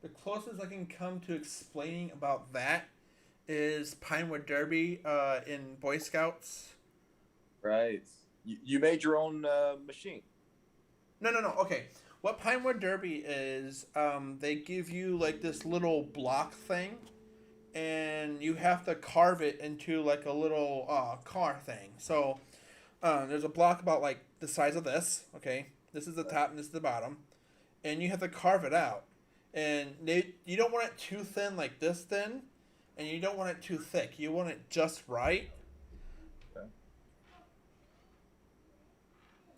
The closest I can come to explaining about that is Pinewood Derby in Boy Scouts. Right. You made your own machine. No. Okay. What Pinewood Derby is, they give you like this little block thing, and you have to carve it into like a little car thing. So there's a block about like the size of this. Okay, this is the top and this is the bottom, and you have to carve it out. And you don't want it too thin, like this thin, and you don't want it too thick. You want it just right. Okay.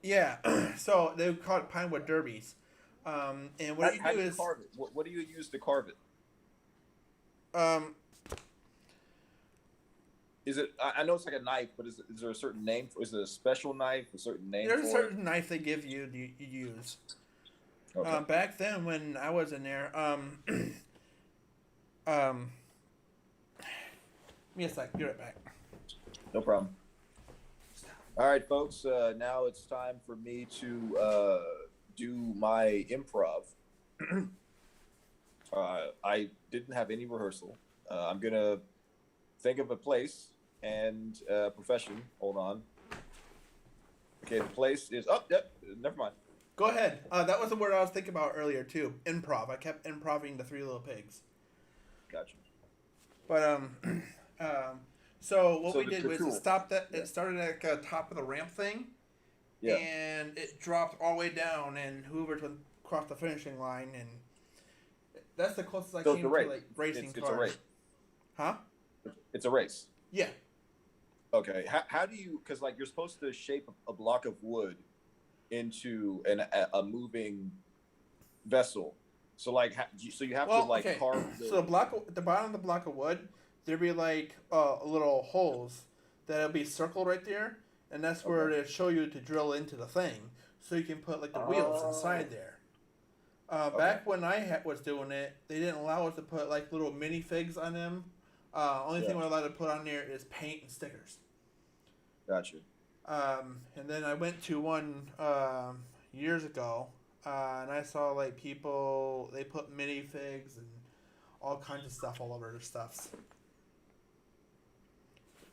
Yeah, so they call it Pinewood Derbies. And what How you do do you is carve it? What do you use to carve it? Is it? I know it's like a knife, but is there a certain name? Is it a special knife? A certain name? there's a for certain knife they give you you use. Okay. Back then when I was in there, give me a sec, be right back. No problem. All right, folks. Now it's time for me to do my improv. I didn't have any rehearsal. I'm gonna think of a place and profession. Hold on. Okay, the place is. Oh, yep. Never mind. Go ahead. That was the word I was thinking about earlier too. Improv. I kept improving the Three Little Pigs. Gotcha. But so what So we the did was tool. it stopped at it started at the top of the ramp thing, Yeah. and it dropped all the way down, and whoever crossed the finishing line, and that's the closest I So came it's a race. to like racing It's cars. a race. Huh? It's a race. Yeah. Okay. How do you? Because like you're supposed to shape a block of wood into a moving vessel. So like, so you have to like okay. carve. So at the bottom of the block of wood, there'd be like little holes that'll be circled right there, and that's where Okay. it'll show you to drill into the thing, so you can put like the wheels inside there. Back when I was doing it, they didn't allow us to put like little minifigs on them. Only thing we're allowed to put on there is paint and stickers. Gotcha. And then I went to one years ago, and I saw like people they put minifigs and all kinds of stuff all over their stuffs.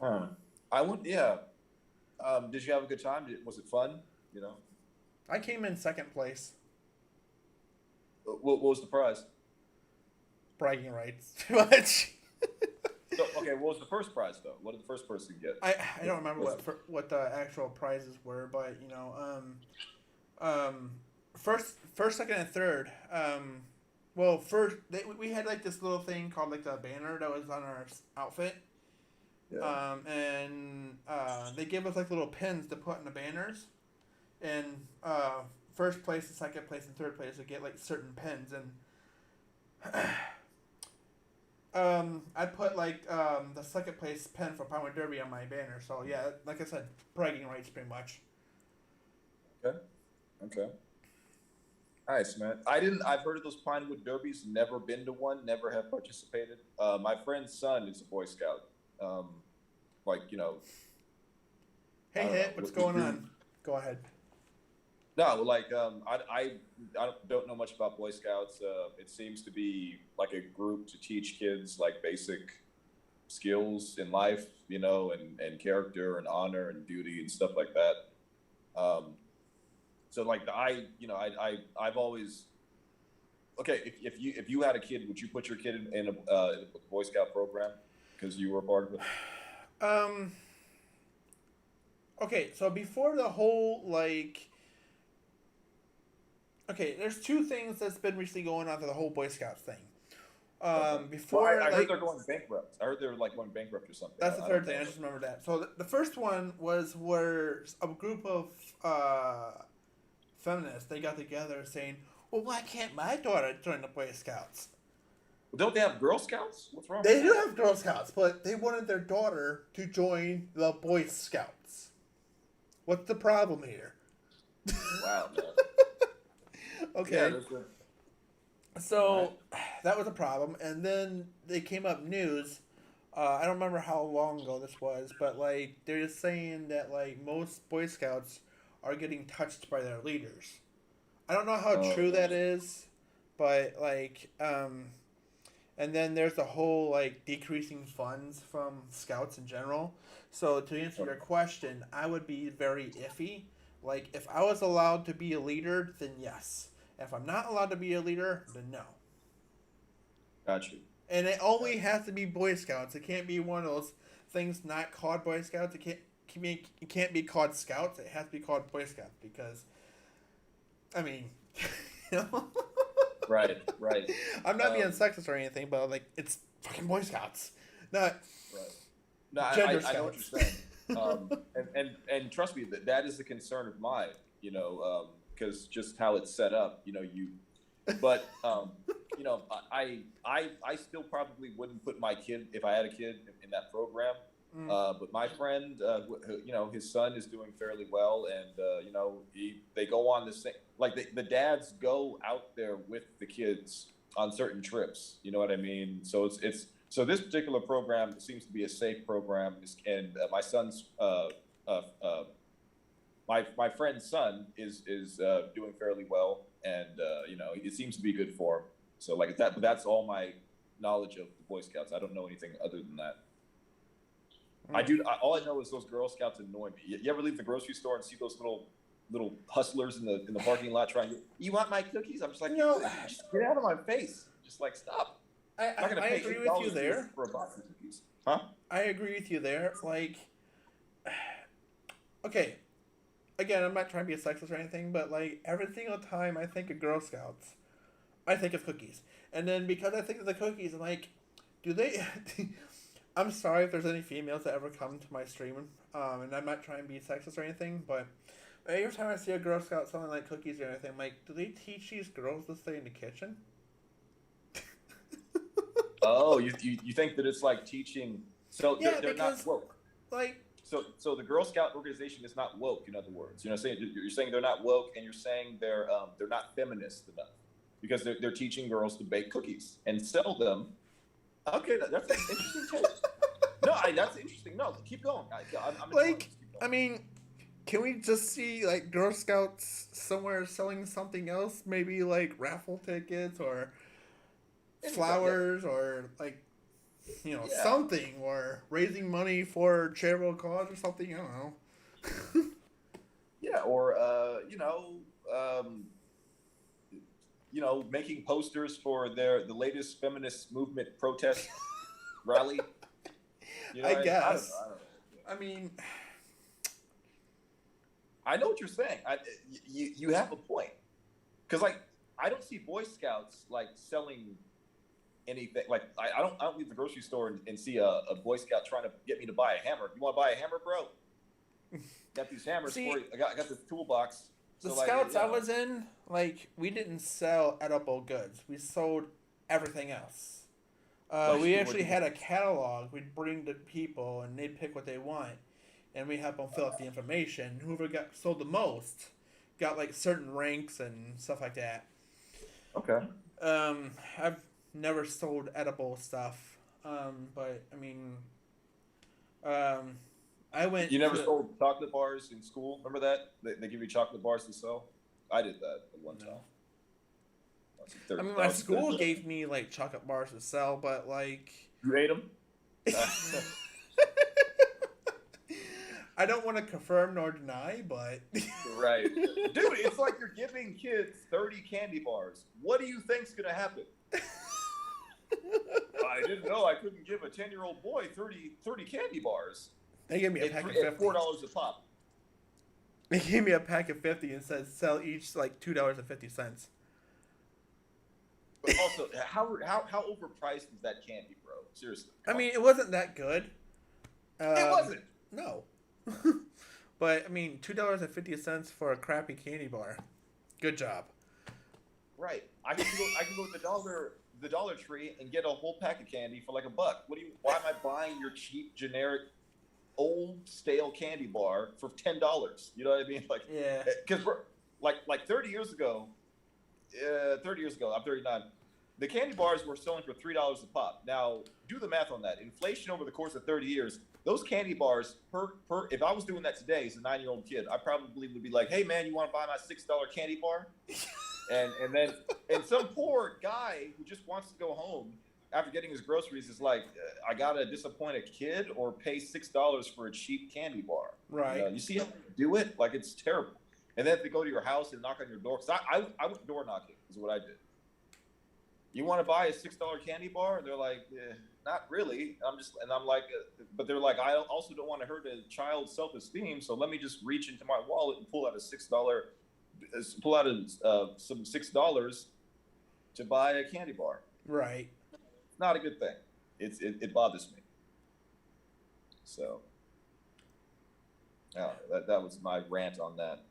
I went. Yeah. Did you have a good time? Was it fun? You know. I came in second place. What was the prize? Bragging rights. Too much. So, okay, what was the first prize though? What did the first person get? I don't remember what the actual prizes were, but you know, first, second, and third. Well, first we had like this little thing called like a banner that was on our outfit. Yeah. And they gave us like little pins to put in the banners, and first place, and second place, and third place would get like certain pins, and I put like the second place pin for Power Derby on my banner. So yeah, like I said, bragging rights pretty much. Okay. Okay. Nice, man. I've heard of those Pinewood Derbies. Never been to one. Never have participated. My friend's son is a Boy Scout. Um, like you know, I Hey, don't Hit, know. what's going on? Go ahead. No, like I don't know much about Boy Scouts. It seems to be like a group to teach kids like basic skills in life, you know, and character and honor and duty and stuff like that. So like I've always okay. If you had a kid, would you put your kid in a Boy Scout program because you were a part of it? Um. Okay, so before the whole like. Okay, there's two things that's been recently going on for the whole Boy Scouts thing. Okay. Well, Before I like heard they're going bankrupt. I heard they're like going bankrupt or something. that's the I don't third thing. know. I just remember that. So the first one was where a group of feminists they got together saying, "Well, why can't my daughter join the Boy Scouts?" Don't they have Girl Scouts? What's wrong? They with do that? have Girl Scouts, but they wanted their daughter to join the Boy Scouts. What's the problem here? Wow, man. Okay. Yeah, there's a, So that was a problem, and then they came up news. I don't remember how long ago this was, but like they're just saying that like most Boy Scouts are getting touched by their leaders. I don't know how true that is, but like and then there's the whole like decreasing funds from Scouts in general. So to answer your question, I would be very iffy. Like if I was allowed to be a leader, then yes. If I'm not allowed to be a leader, then no. got you. And it only has to be Boy Scouts. It can't be one of those things not called Boy Scouts. It can't be called Scouts. It has to be called Boy Scouts because, I mean, you know. Right, right. I'm not being sexist or anything, but like it's fucking Boy Scouts, not Right. No, gender I know what scouts. you're saying. And trust me, that is a concern of mine. You know, because just how it's set up. You know, but you know, I still probably wouldn't put my kid if I had a kid in that program. But my friend, you know, his son is doing fairly well, and you know, they go on this thing. Like the dads go out there with the kids on certain trips. You know what I mean? So it's so this particular program seems to be a safe program, and my son's my friend's son is doing fairly well, and you know, it seems to be good for him. So like that, but that's all my knowledge of the Boy Scouts. I don't know anything other than that. All I know is those Girl Scouts annoy me. You ever leave the grocery store and see those little hustlers in the parking lot trying to, you want my cookies? I'm just like, No. just get out of my face. Just like stop. I'm not gonna I pay agree with you $8 there. for a box of cookies. Huh? I agree with you there. Like, okay, again, I'm not trying to be a sexist or anything, but like every single time I think of Girl Scouts, I think of cookies, and then because I think of the cookies, I'm like, do they? I'm sorry if there's any females that ever come to my stream, and I'm not trying to be sexist or anything, but every time I see a Girl Scout selling like cookies or anything, I'm like, do they teach these girls to stay in the kitchen? Oh, you think that it's like teaching? So Yeah, they're because not woke. like So the Girl Scout organization is not woke. In other words, you know, you're saying they're not woke, and you're saying they're not feminist enough because they're teaching girls to bake cookies and sell them. Okay, that's an interesting take. No, that's interesting. No, keep going. I'm like keep going. I mean, can we just see like Girl Scouts somewhere selling something else? Maybe like raffle tickets or flowers or like something, or raising money for charitable cause or something. I don't know. Yeah, or making posters for the latest feminist movement protest rally. You know, I guess. I don't know. I mean, I know what you're saying. You have a point. Because like I don't see Boy Scouts like selling anything. Like I don't leave the grocery store and see a Boy Scout trying to get me to buy a hammer. You want to buy a hammer, bro? Got these hammers for you. I got this toolbox. The So, Scouts I was in, like, we didn't sell edible goods. We sold everything else. Like, We what actually you had a catalog. We'd bring to people, and they'd pick what they want, and we help them fill out the information. Whoever got sold the most got like certain ranks and stuff like that. okay. I've never sold edible stuff, but I mean, um, I went You never to sold chocolate bars in school? Remember that? They give you chocolate bars to sell? I did that at one time. no. That was in I mean, that my was in school grade. gave me like chocolate bars to sell, but like, You ate them? I don't want to confirm nor deny, but Right. Dude, it's like you're giving kids 30 candy bars. What do you think's going to happen? I didn't know I couldn't give a 10-year-old boy 30 candy bars they gave me a at pack of at 50. $4 a pop. They gave me a pack of 50 and said sell each like $2.50. But also, how overpriced is that candy, bro? Seriously. I come mean, it wasn't that good. on. It wasn't. No. But I mean, $2.50 for a crappy candy bar. Good job. Right. I can go to the Dollar Tree and get a whole pack of candy for like $1. Why am I buying your cheap generic old stale candy bar for $10? You know what I mean? Like, Yeah. because we're like 30 years ago, 30 years ago, I'm 39. The candy bars were selling for $3 a pop. Now, do the math on that. Inflation over the course of 30 years, those candy bars per if I was doing that today as a 9-year-old kid, I probably would be like, "Hey man, you want to buy my $6 candy bar?" and some poor guy who just wants to go home after getting his groceries is like, "I gotta disappoint a kid or pay $6 for a cheap candy bar." Right. You see how they do it? Like, it's terrible. And then if they go to your house and knock on your door, because I went door knocking is what I did. You want to buy a $6 candy bar? And they're like, not really. I'm like, but they're like, I also don't want to hurt a child's self-esteem, so let me just reach into my wallet and pull out some $6 to buy a candy bar. Right. It's not a good thing. It bothers me. So, yeah, that was my rant on that.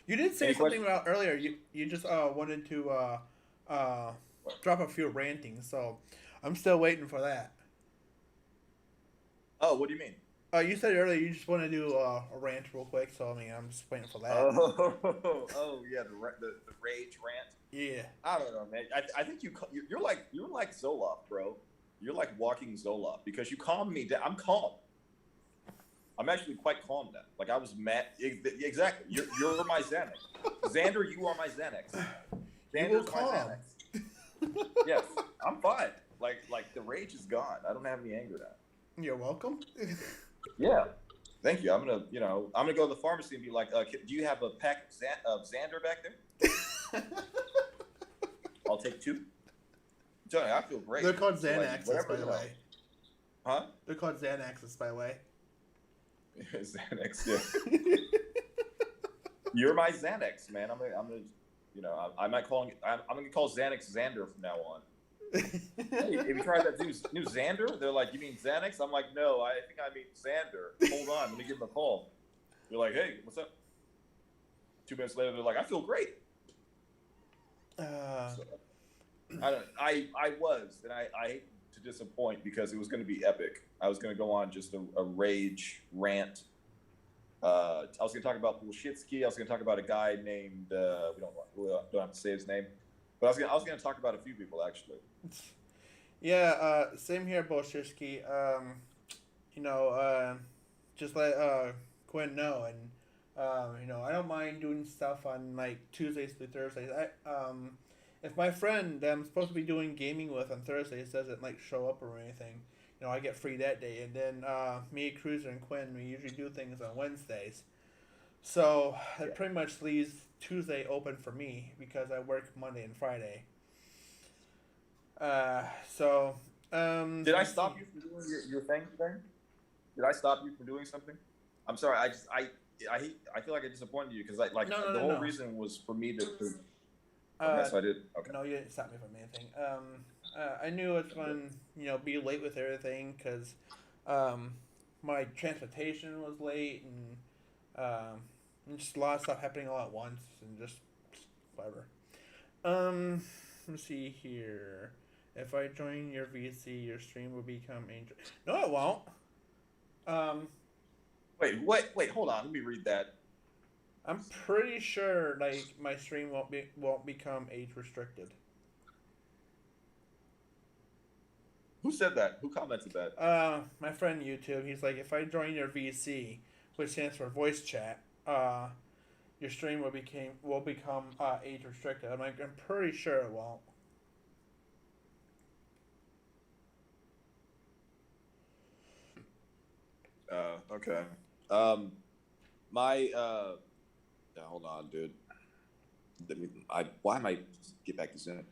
You did say Any something questions? about earlier. You just wanted to drop a few rantings, so I'm still waiting for that. Oh, what do you mean? You said earlier you just want to do a rant real quick, so I mean I'm just waiting for that. Oh yeah, the rage rant. Yeah. I don't know, man. I think you're like Zoloft, bro. You're like walking Zoloft because you calm me down. I'm calm. I'm actually quite calm now. Like, I was mad. Exactly. You're my Xanax. Xander, you are my Xanax. You will Xander's my calm. Xanax. Yes, I'm fine. Like the rage is gone. I don't have any anger now. You're welcome. Yeah. Thank you. I'm gonna go to the pharmacy and be like, do you have a pack of Xander back there? I'll take 2. I'm telling you, I feel great. They're called So, like, Xanaxes, whatever, by the way. Huh? They're called Xanaxes, by the way. Xanax, yeah. You're my Xanax, man. I'm gonna, I might I'm gonna call Xanax Xander from now on. Hey, have you tried that new Xander? They're like, you mean Xanax? I'm like, no, I think I mean Xander. Hold on, let me give him a call. They're like, hey, what's up? 2 minutes later, they're like, I feel great. So, I was, and I hate to disappoint because it was going to be epic. I was going to go on just a rage rant. I was going to talk about Bullshitsky. I was going to talk about a guy named we don't have to say his name, but I was going to talk about a few people actually. Yeah, same here, Bolshevsky. Just let Quinn know, and I don't mind doing stuff on like Tuesdays through Thursdays. If my friend that I'm supposed to be doing gaming with on Thursdays doesn't like show up or anything, I get free that day, and then me, Cruser, and Quinn, we usually do things on Wednesdays. So it pretty much leaves Tuesday open for me because I work Monday and Friday. Did I stop you from doing your thing today? Did I stop you from doing something? I'm sorry. I feel like I disappointed you because the whole reason was for me to. Okay, so I did. Okay. No, you didn't stop me from anything. I knew it was going to be late with everything because my transportation was late and just a lot of stuff happening all at once and just whatever. Let's see here. If I join your VC, your stream will become angel. No, it won't. Wait, hold on. Let me read that. I'm pretty sure like my stream won't become age restricted. Who said that? Who commented that? My friend YouTube, he's like, if I join your VC, which stands for voice chat, your stream will become age restricted. I'm like, I'm pretty sure it won't. Okay. Hold on, dude. Why am I get back to Zen?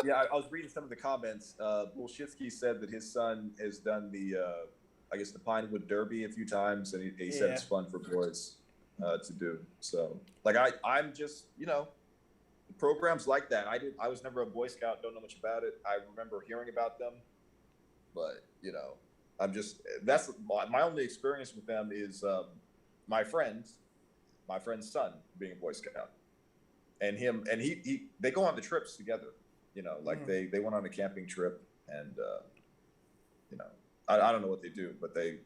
Yeah, I was reading some of the comments. Bullshitsky said that his son has done the Pinewood Derby a few times, and he said it's fun for boys to do. So, like, I'm just, programs like that. I was never a Boy Scout, don't know much about it. I remember hearing about them, but that's my only experience with them is my friend's son being a Boy Scout, and they go on the trips together. They went on a camping trip, and I don't know what they do, but they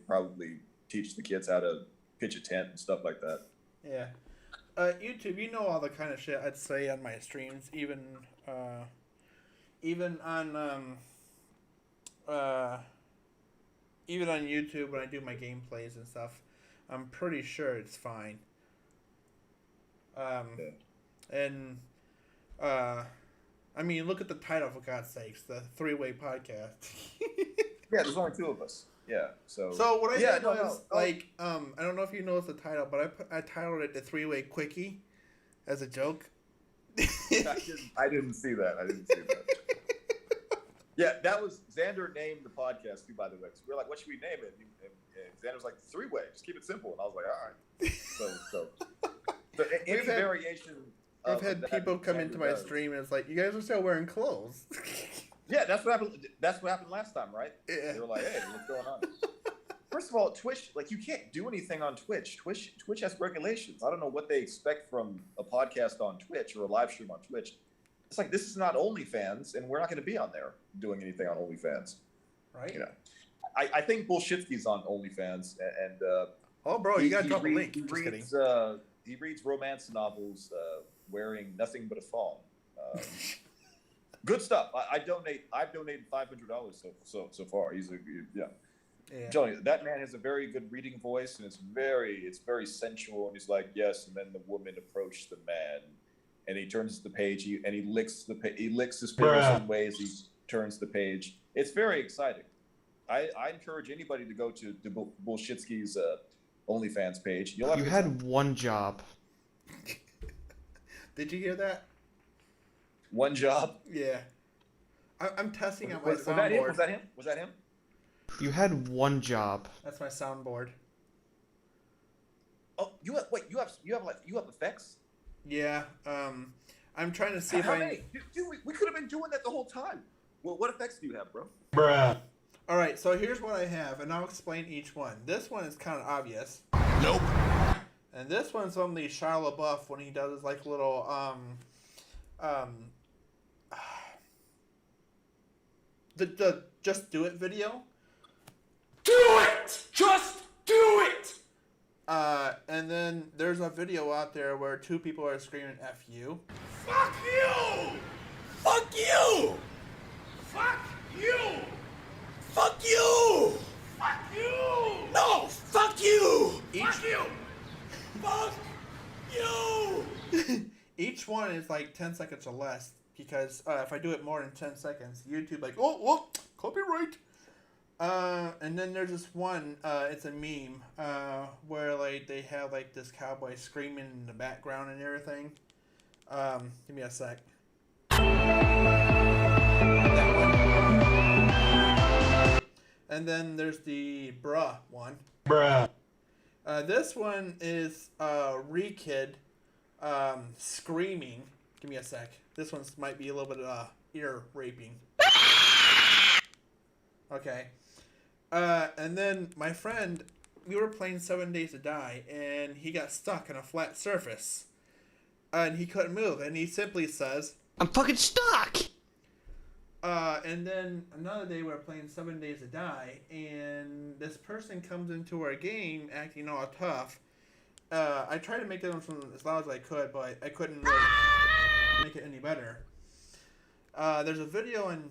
probably teach the kids how to pitch a tent and stuff like that. Yeah. YouTube, you know all the kind of shit I'd say on my streams, even on YouTube when I do my gameplays and stuff. I'm pretty sure it's fine. And I mean, look at the title, for God's sakes, the three-way podcast. Yeah, there's only two of us. Yeah, so what I did was I don't know if you noticed the title, but I titled it the three-way quickie as a joke. I didn't see that. Yeah, that was Xander named the podcast too, by the way. So we were like, what should we name it? And Xander was like, three-way, just keep it simple. And I was like, all right. So any variation. I've had people come into my stream and it's like, you guys are still wearing clothes. Yeah, that's what happened. That's what happened last time, right? Yeah. They were like, hey, what's going on? First of all, Twitch, like, you can't do anything on Twitch. Twitch has regulations. I don't know what they expect from a podcast on Twitch or a live stream on Twitch. It's like, this is not OnlyFans, and we're not going to be on there doing anything on OnlyFans. Right. I think Bullshitsky's on OnlyFans, and oh, bro, you got to drop a link. He reads romance novels wearing nothing but a thong. Good stuff. I've donated $500 so far. I'm telling you, that man has a very good reading voice, and it's very sensual. And he's like, yes, and then the woman approached the man, and he turns the page, he licks his fingers in ways he turns the page. It's very exciting. I encourage anybody to go to Bullshitsky's OnlyFans page. You had one job. Did you hear that? One job? Yeah. I'm testing out my soundboard. Was that him? You had one job. That's my soundboard. Oh, you have effects? Yeah. I'm trying to see How many? Dude, we could have been doing that the whole time. Well, what effects do you have, bro? Bruh. All right, so here's what I have, and I'll explain each one. This one is kind of obvious. Nope. And this one's on the Shia LaBeouf when he does his like little the Just Do It video. Do it! Just do it! And then there's a video out there where two people are screaming F you. Fuck you! Fuck you! Fuck you! Fuck you! Fuck you! No! Fuck you! Fuck you! Fuck you! Each one is like 10 seconds or less because if I do it more than 10 seconds, YouTube like, oh, whoop, copyright. And then there's this one, it's a meme, where like they have like this cowboy screaming in the background and everything. Give me a sec. That one. And then there's the bruh one. Bruh. This one is Re-Kid screaming. Give me a sec. This one might be a little bit ear raping. Okay. And then my friend, we were playing 7 Days to Die, and he got stuck on a flat surface. And he couldn't move, and he simply says, I'm fucking stuck. And then another day we're playing 7 Days to Die, and this person comes into our game acting all tough. I tried to make them as loud as I could, but I couldn't really make it any better. There's a video on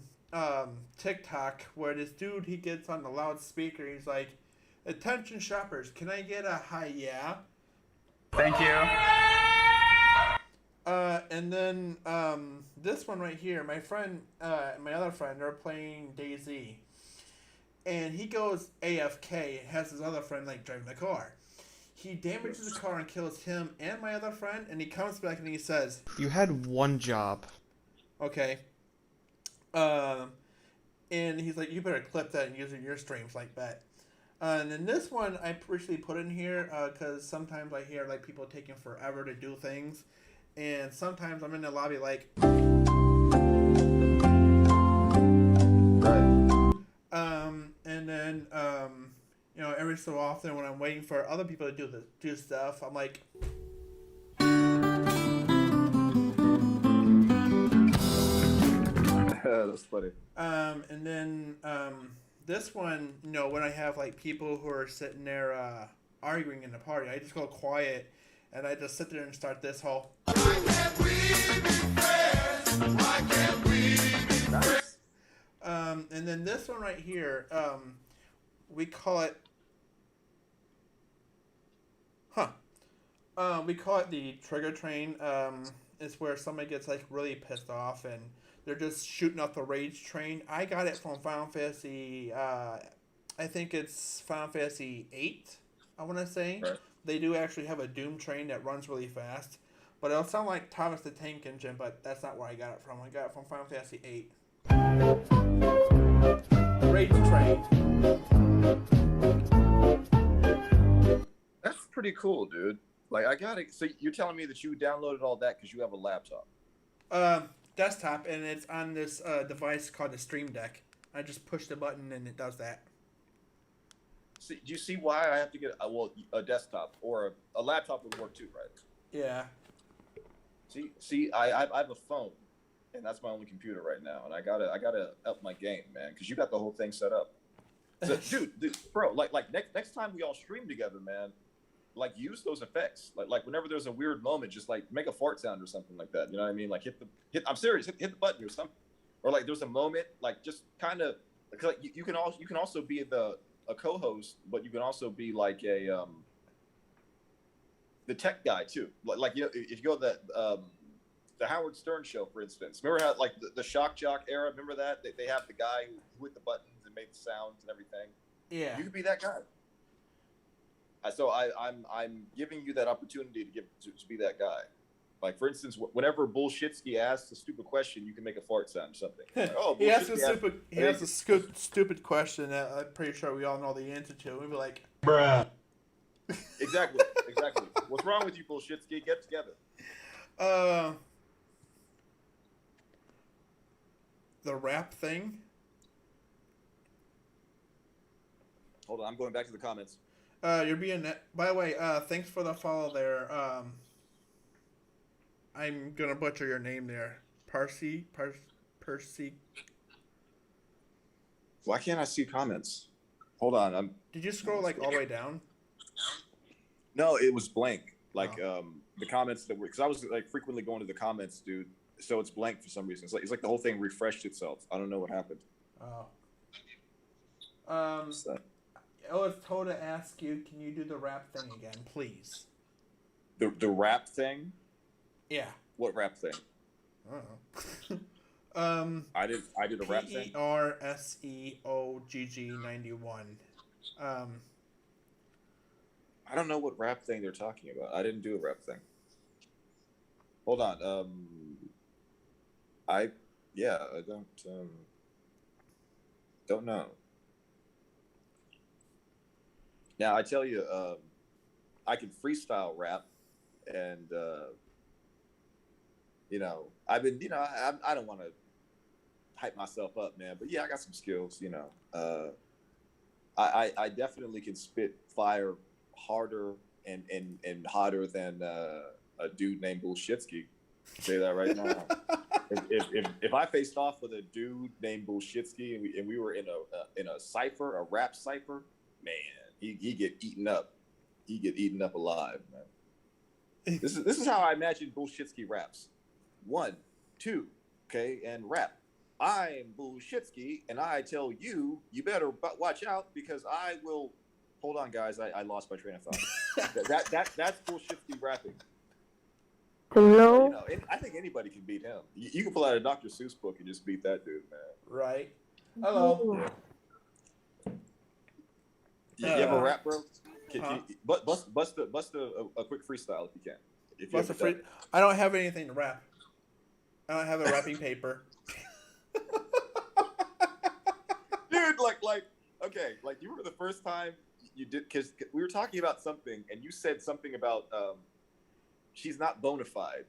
TikTok where this dude, he gets on the loudspeaker, he's like, "Attention shoppers, can I get a hi yeah?" Thank you. And then this one right here, my friend, my other friend, they're playing DayZ, and he goes AFK and has his other friend like driving the car. He damages the car and kills him and my other friend, and he comes back and he says, You had one job. "Okay." And he's like, "You better clip that and use it in your streams like that." And then this one I recently put in here because sometimes I hear like people taking forever to do things, and sometimes I'm in the lobby like, and then you know, every so often when I'm waiting for other people to do stuff, I'm like, That's funny. And then this one, you know, when I have like people who are sitting there arguing in the party, I just go quiet and I just sit there and start this whole. Nice. And then this one right here, we call it, we call it the trigger train. It's where somebody gets like really pissed off and they're just shooting off the rage train. I got it from Final Fantasy, I think it's Final Fantasy 8, I want to say. Right. They do actually have a Doom train that runs really fast. But it'll sound like Thomas the Tank Engine, but that's not where I got it from. I got it from Final Fantasy 8. Rage train. That's pretty cool, dude. Like, I got it. So you're telling me that you downloaded all that because you have a laptop? Desktop, and it's on this device called the Stream Deck. I just push the button and it does that. See, do you see why I have to get a desktop or a laptop would work too, right? Yeah. See, I have a phone, and that's my only computer right now, and I gotta up my game, man, because you got the whole thing set up. So, dude, bro, like next time we all stream together, man, like use those effects. Like whenever there's a weird moment, just like make a fart sound or something like that. You know what I mean? Like hit. I'm serious. Hit the button or something. Or like there's a moment, like just kind of, like you can also be a co-host, but you can also be like the tech guy too. Like you know, if you go to the Howard Stern show, for instance, remember how like the shock jock era? Remember that they have the guy who hit the buttons and made the sounds and everything. Yeah. You could be that guy. So I'm giving you that opportunity to be that guy. Like for instance, whenever Bullshitsky asks a stupid question, you can make a fart sound or something. Like, oh, he asks a stupid question that I'm pretty sure we all know the answer to. We'd be like, Bruh. Exactly. What's wrong with you, Bullshitsky? Get together. The rap thing. Hold on, I'm going back to the comments. You're being. By the way, thanks for the follow there. I'm gonna butcher your name there. Percy. Why can't I see comments? Hold on, Did you scroll like all the way down? No, it was blank. Like the comments that were, because I was like frequently going to the comments, dude. So it's blank for some reason. It's like the whole thing refreshed itself. I don't know what happened. Oh. So, I was told to ask you, can you do the rap thing again, please? the rap thing. Yeah. What rap thing? I don't know. I did a rap thing. PERSEOGG 91. I don't know what rap thing they're talking about. I didn't do a rap thing. Hold on. I don't know. Now I tell you, I can freestyle rap, and you know, I've been, you know, I don't want to hype myself up, man, but yeah, I got some skills, you know. I definitely can spit fire harder and hotter than a dude named Bullshitsky. Say that right now. If I faced off with a dude named Bullshitsky and we were in a cipher, a rap cipher, man, he get eaten up. He get eaten up alive, man. This is how I imagine Bullshitsky raps. 1, 2, okay, and rap. I'm Bullshitsky, and I tell you, you better watch out because I will. Hold on, guys, I lost my train of thought. That's Bullshitsky rapping. Hello? You know, I think anybody can beat him. You can pull out a Dr. Seuss book and just beat that dude, man. Right. Hello. You ever rap, bro? Huh? Bust a quick freestyle if you can. If you ever done it. I don't have anything to rap. I don't have a wrapping paper. Dude, okay, like you remember the first time you did, because we were talking about something and you said something about she's not bona fide,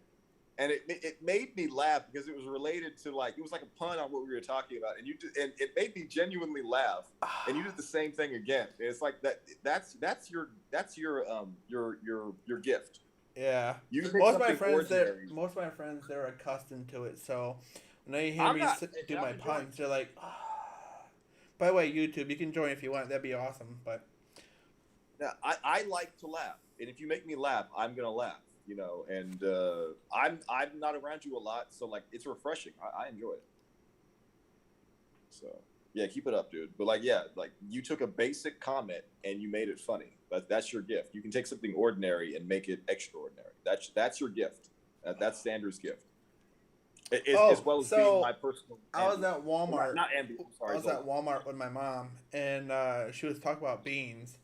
and it made me laugh because it was related to it was like a pun on what we were talking about, and and it made me genuinely laugh, and you did the same thing again. It's like that's your gift. Yeah. Most of my friends they're accustomed to it, so when they hear me do my puns, they're like, oh. By the way, YouTube, you can join if you want. That'd be awesome. But yeah, I like to laugh, and if you make me laugh, I'm gonna laugh. You know, and I'm not around you a lot, so it's refreshing. I enjoy it. So yeah, keep it up, dude. But you took a basic comment and you made it funny. That's your gift. You can take something ordinary and make it extraordinary. That's your gift. That's Sanders' gift. As well as being my personal. I was at Walmart. Not ambient. Sorry. I was at Walmart with my mom, and she was talking about beans.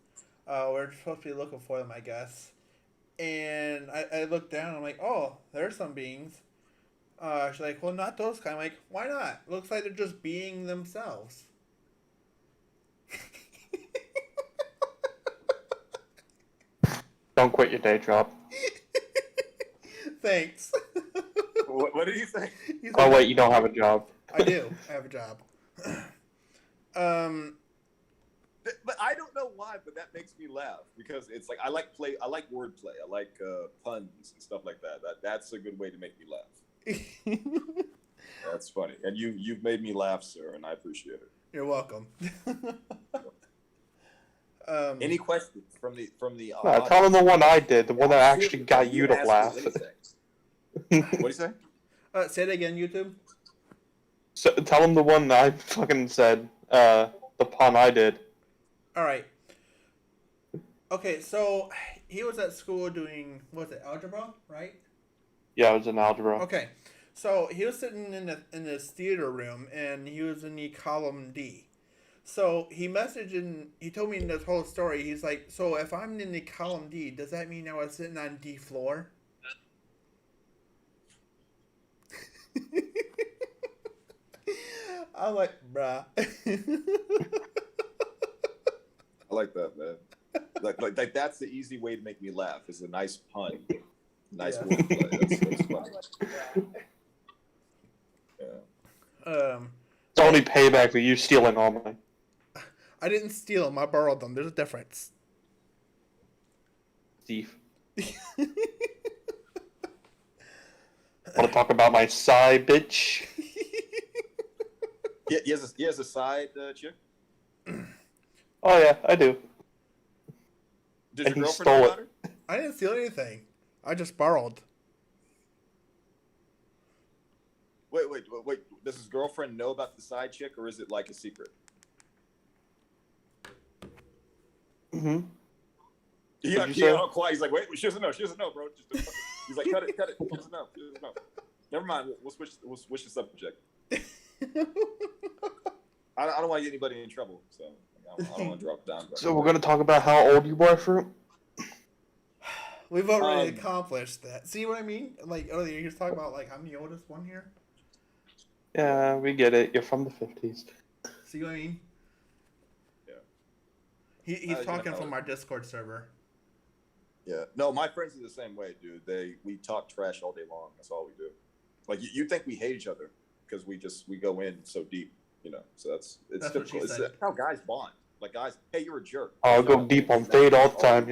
We're supposed to be looking for them, I guess. And I looked down. I'm like, oh, there's some beans. She's like, well, not those kind. I'm like, why not? Looks like they're just being themselves. Don't quit your day job. Thanks. What did he say? Oh wait, you don't have a job. I do. I have a job. But I don't know why, but that makes me laugh because it's I like wordplay, I like puns and stuff like that. That's a good way to make me laugh. That's funny, and you've made me laugh, sir, and I appreciate it. You're welcome. Any questions from the? No, tell them the one I did, the one that actually got you to laugh. What do you say? Say it again, YouTube. So tell them the one that I fucking said. The pun I did. All right. Okay, so he was at school doing, what was it, algebra, right? Yeah, I was in algebra. Okay, so he was sitting in this theater room, and he was in the column D. So he messaged and he told me this whole story. He's like, so if I'm in the column D, does that mean I was sitting on D floor? I'm like, bruh. I like that, man. Like that's the easy way to make me laugh. Is a nice pun, nice wordplay. That's funny. Yeah. It's only payback for you stealing all mine. I didn't steal them. I borrowed them. There's a difference. Thief. Want to talk about my side, bitch? Yeah, he has a side chick. Oh yeah, I do. Did And your he girlfriend stole know it. about her? I didn't steal anything. I just borrowed. Wait. Does his girlfriend know about the side chick, or is it like a secret? Mm-hmm. He What'd you got say? all quiet. He's like, wait, she doesn't know. She doesn't know, bro. He's like, cut it. She doesn't know. Never mind. We'll switch the subject. I don't want to get anybody in trouble, so I don't want to drop down. So we're gonna talk about how old you were, Fruit? We've already accomplished that. See what I mean? Like earlier, he was talking about I'm the oldest one here. Yeah, we get it. You're from the 50s. See what I mean? Yeah. He's talking from our Discord server. Yeah. No, my friends are the same way, dude. We talk trash all day long. That's all we do. Like you think we hate each other because we go in so deep, So it's That's difficult. what she said. It's how guys bond. Like guys, hey, you're a jerk. I'll go deep on Fade all the time,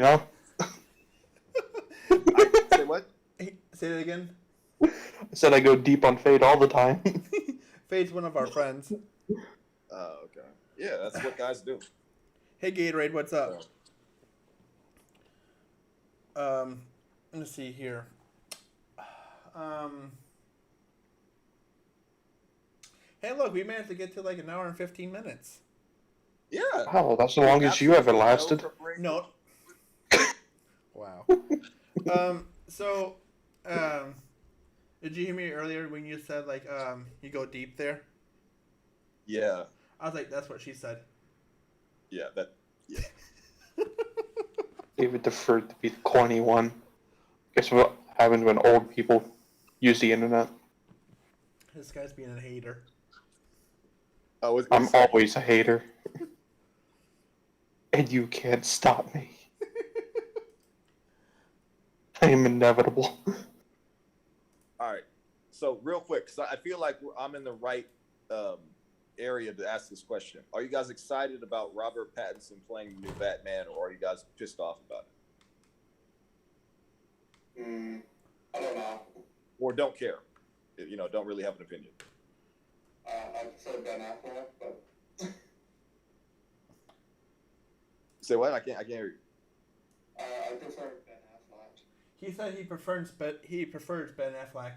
Say what? Hey, say that again. I said I go deep on Fade all the time. Fade's one of our friends. Oh, okay. Yeah, that's what guys do. Hey Gatorade, what's up? Let me see here. Hey, look, we managed to get to like an hour and 15 minutes. Yeah. Oh, that's the longest you ever lasted. No. Wow. So, did you hear me earlier when you said like you go deep there? Yeah. I was like, that's what she said. Yeah. Yeah. David deferred to be the corny one. Guess what happens when old people use the internet? This guy's being a hater. Oh, I'm always a hater. And you can't stop me. I am inevitable. All right. So real quick, because I feel like I'm in the right area to ask this question. Are you guys excited about Robert Pattinson playing the new Batman, or are you guys pissed off about it? I don't know. Or don't care? You know, don't really have an opinion. I prefer Ben Affleck, but Say what? I can't hear you. I prefer Ben Affleck. He said he prefers Ben Affleck.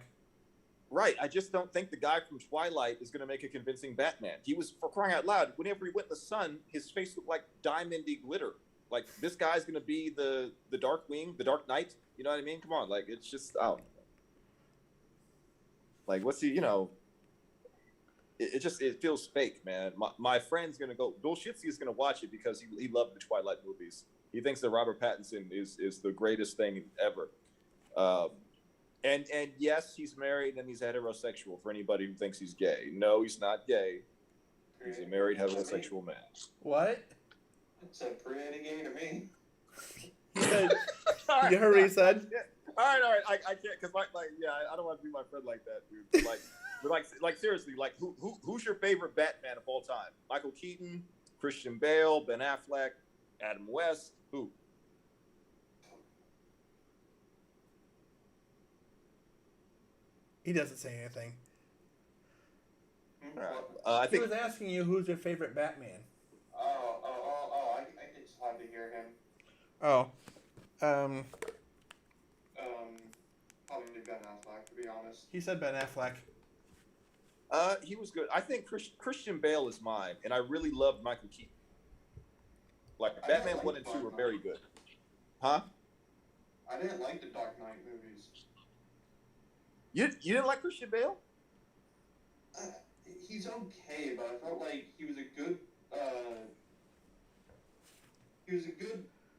Right. I just don't think the guy from Twilight is going to make a convincing Batman. He was, for crying out loud, whenever he went in the sun, his face looked like diamondy glitter. Like, this guy's going to be the Dark Wing, the Dark Knight. You know what I mean? Come on. Like, it's just, I don't know. Like, what's he, you know, it feels fake, man. My friend's going to go, Bill Shitsy is going to watch it because he loved the Twilight movies. He thinks that Robert Pattinson is the greatest thing ever. And yes, he's married and he's heterosexual for anybody who thinks he's gay. No, he's not gay. He's a married heterosexual man. What? It's a pretty gay to me. He said, you heard what he said? Yeah. All right. I can't, because I don't want to be my friend like that, dude. Like seriously, like who's your favorite Batman of all time? Michael Keaton, Christian Bale, Ben Affleck, Adam West, who? He doesn't say anything. I He think was asking you who's your favorite Batman. I just had to hear him. Oh. Probably Ben Affleck, to be honest. He said Ben Affleck. he was good. I think Christian Bale is mine, and I really loved Michael Keaton. Like Batman 1 and 2 were very good. Huh? I didn't like the Dark Knight movies. You didn't like Christian Bale? He's okay, but I felt like he was a good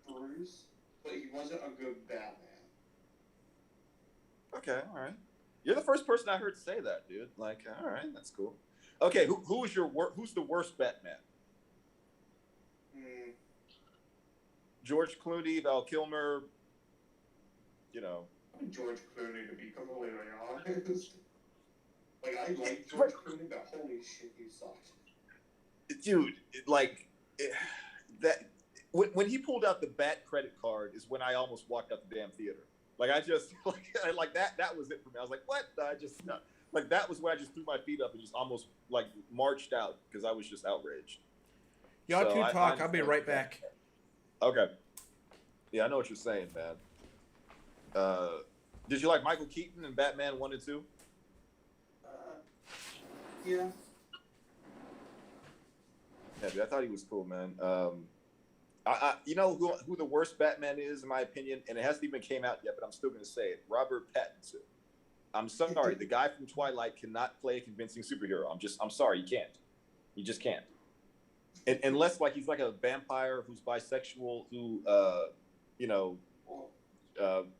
Bruce, but he wasn't a good Batman. Okay, all right. You're the first person I heard say that, dude. Like, all right, that's cool. Okay, who's the worst Batman? George Clooney, Val Kilmer. You know. George Clooney, to be completely honest. Like, I like George Clooney, but holy shit, he sucked. Dude, when he pulled out the Bat credit card is when I almost walked out the damn theater. Like I just like that was it for me. I was like, what? Like that was when I just threw my feet up and just almost like marched out because I was just outraged. Y'all two talk. I'll be right back. Okay. Yeah, I know what you're saying, man. Did you like Michael Keaton in Batman 1 and 2? Yeah. Yeah, dude, I thought he was cool, man. You know who the worst Batman is, in my opinion, and it hasn't even came out yet, but I'm still going to say it. Robert Pattinson. I'm sorry, the guy from Twilight cannot play a convincing superhero. I'm sorry, he can't. He just can't. Unless like he's like a vampire who's bisexual, who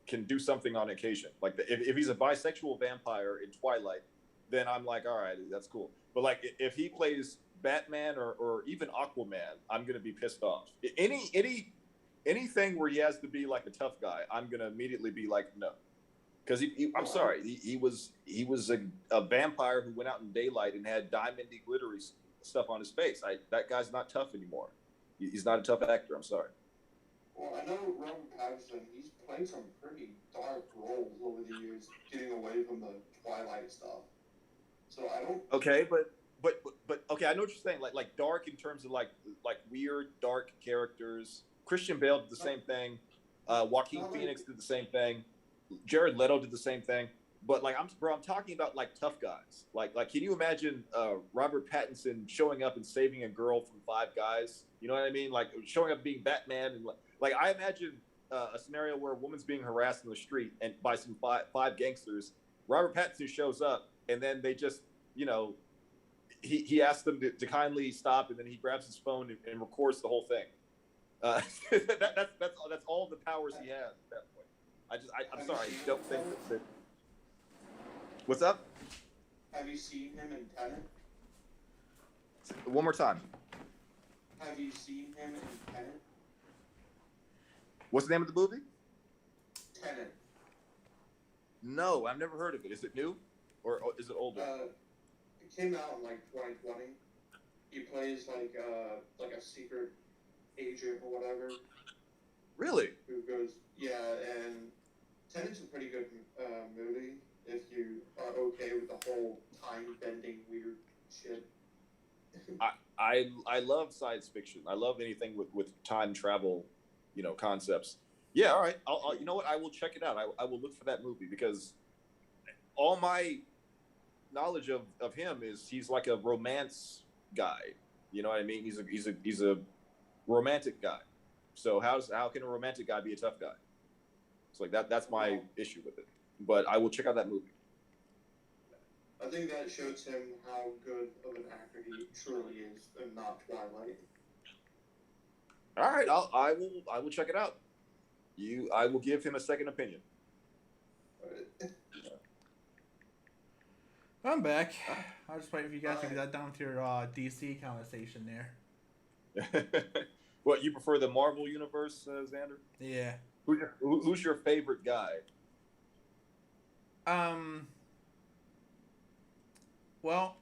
can do something on occasion. Like if he's a bisexual vampire in Twilight, then I'm like, all right, that's cool. But like if he plays Batman or even Aquaman, I'm gonna be pissed off. Anything where he has to be like a tough guy, I'm gonna immediately be like, no, because I'm sorry, he was a vampire who went out in daylight and had diamondy glittery stuff on his face. That guy's not tough anymore. He's not a tough actor. I'm sorry. Well, I know Robert Pattinson, he's played some pretty dark roles over the years, getting away from the Twilight stuff. So I don't. Okay, but okay, I know what you're saying. Like dark in terms of like weird dark characters. Christian Bale did the same thing. Joaquin Phoenix did the same thing. Jared Leto did the same thing. But like I'm talking about like tough guys. Like can you imagine Robert Pattinson showing up and saving a girl from five guys? You know what I mean? Like showing up being Batman and like I imagine a scenario where a woman's being harassed in the street and by some five gangsters. Robert Pattinson shows up and then they just he asks them to kindly stop and then he grabs his phone and records the whole thing. That's all the powers he has at that point. I'm sorry, I don't think that. What's up? Have you seen him in Tenet? One more time. Have you seen him in Tenet? What's the name of the movie? Tenet. No, I've never heard of it. Is it new, or is it older? It came out in like 2020. He plays like a secret agent or whatever. Really? Who goes, yeah, and Tenet's a pretty good movie if you are okay with the whole time bending weird shit. I love science fiction. I love anything with time travel, concepts. Yeah, all right. I'll you know what? I will check it out. I will look for that movie because all my knowledge of him is he's like a romance guy. You know what I mean? He's a romantic guy. So how can a romantic guy be a tough guy? It's like that's my issue with it. But I will check out that movie. I think that shows him how good of an actor he truly is, and not Twilight. All right, I will check it out. I will give him a second opinion. I'm back. I was just waiting for you guys to get down to your DC conversation there. What, you prefer the Marvel universe, Xander? Yeah. Who's your favorite guy? Well,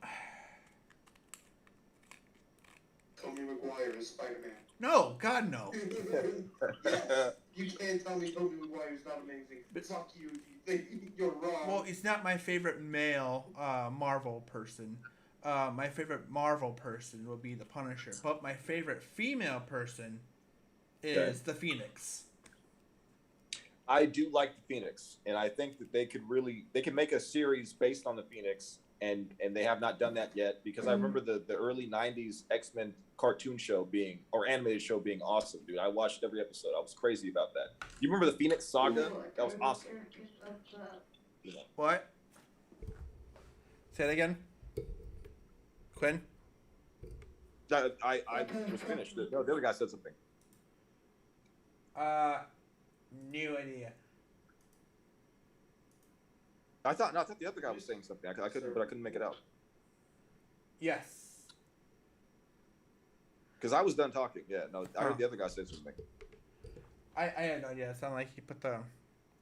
Tobey Maguire is Spider-Man. no, God no. Yes, you can't tell me Tobey Maguire is not amazing. Fuck you if you think you're wrong. Well, he's not my favorite male Marvel person. My favorite Marvel person will be the Punisher, but my favorite female person is the Phoenix. I do like the Phoenix, and I think that they can make a series based on the Phoenix, and they have not done that yet because I remember the early '90s X-Men cartoon show or animated show being awesome, dude. I watched every episode. I was crazy about that. You remember the Phoenix Saga? That was awesome. What? Say that again. Quinn? I was finished. No, the other guy said something. No idea. I thought the other guy was saying something. I couldn't make it out Yes. because I was done talking. Yeah, no, I heard the other guy say something. I had no idea. It sounded like he put the.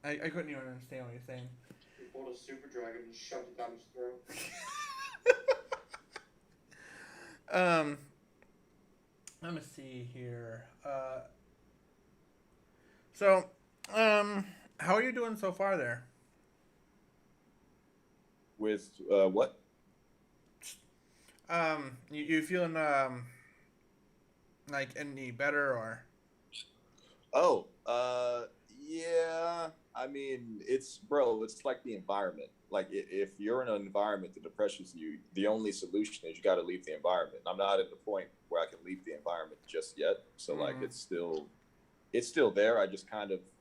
I couldn't even understand what he was saying. He pulled a super dragon and shoved it down his throat. Let me see here. So, how are you doing so far there? With what? You feeling like any better or? Oh, yeah. I mean, it's like the environment. Like if you're in an environment that depresses you, the only solution is you got to leave the environment. I'm not at the point where I can leave the environment just yet. So like it's still there.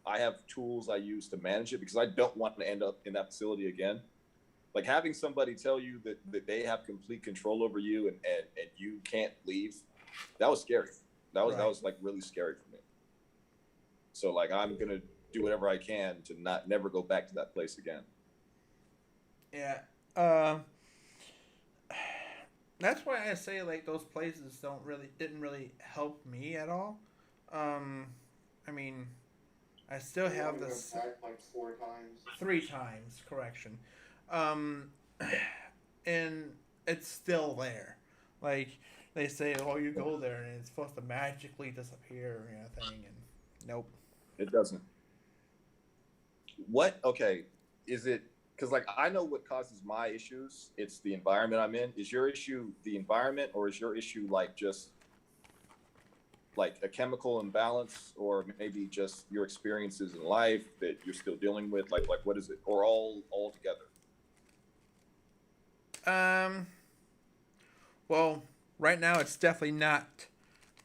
I have tools I use to manage it because I don't want to end up in that facility again. Like having somebody tell you that they have complete control over you and you can't leave, that was scary. That was like really scary for me. So like I'm gonna do whatever I can to never go back to that place again. Yeah. That's why I say like those places didn't really help me at all. I mean, I still have this Back like 4 times. 3 times, correction. And it's still there. Like they say, oh, you go there and it's supposed to magically disappear or anything, and nope. It doesn't. What? Okay. Is it because like I know what causes my issues? It's the environment I'm in. Is your issue the environment, or is your issue like just like a chemical imbalance, or maybe just your experiences in life that you're still dealing with? Like what is it, or all together? Well, right now it's definitely not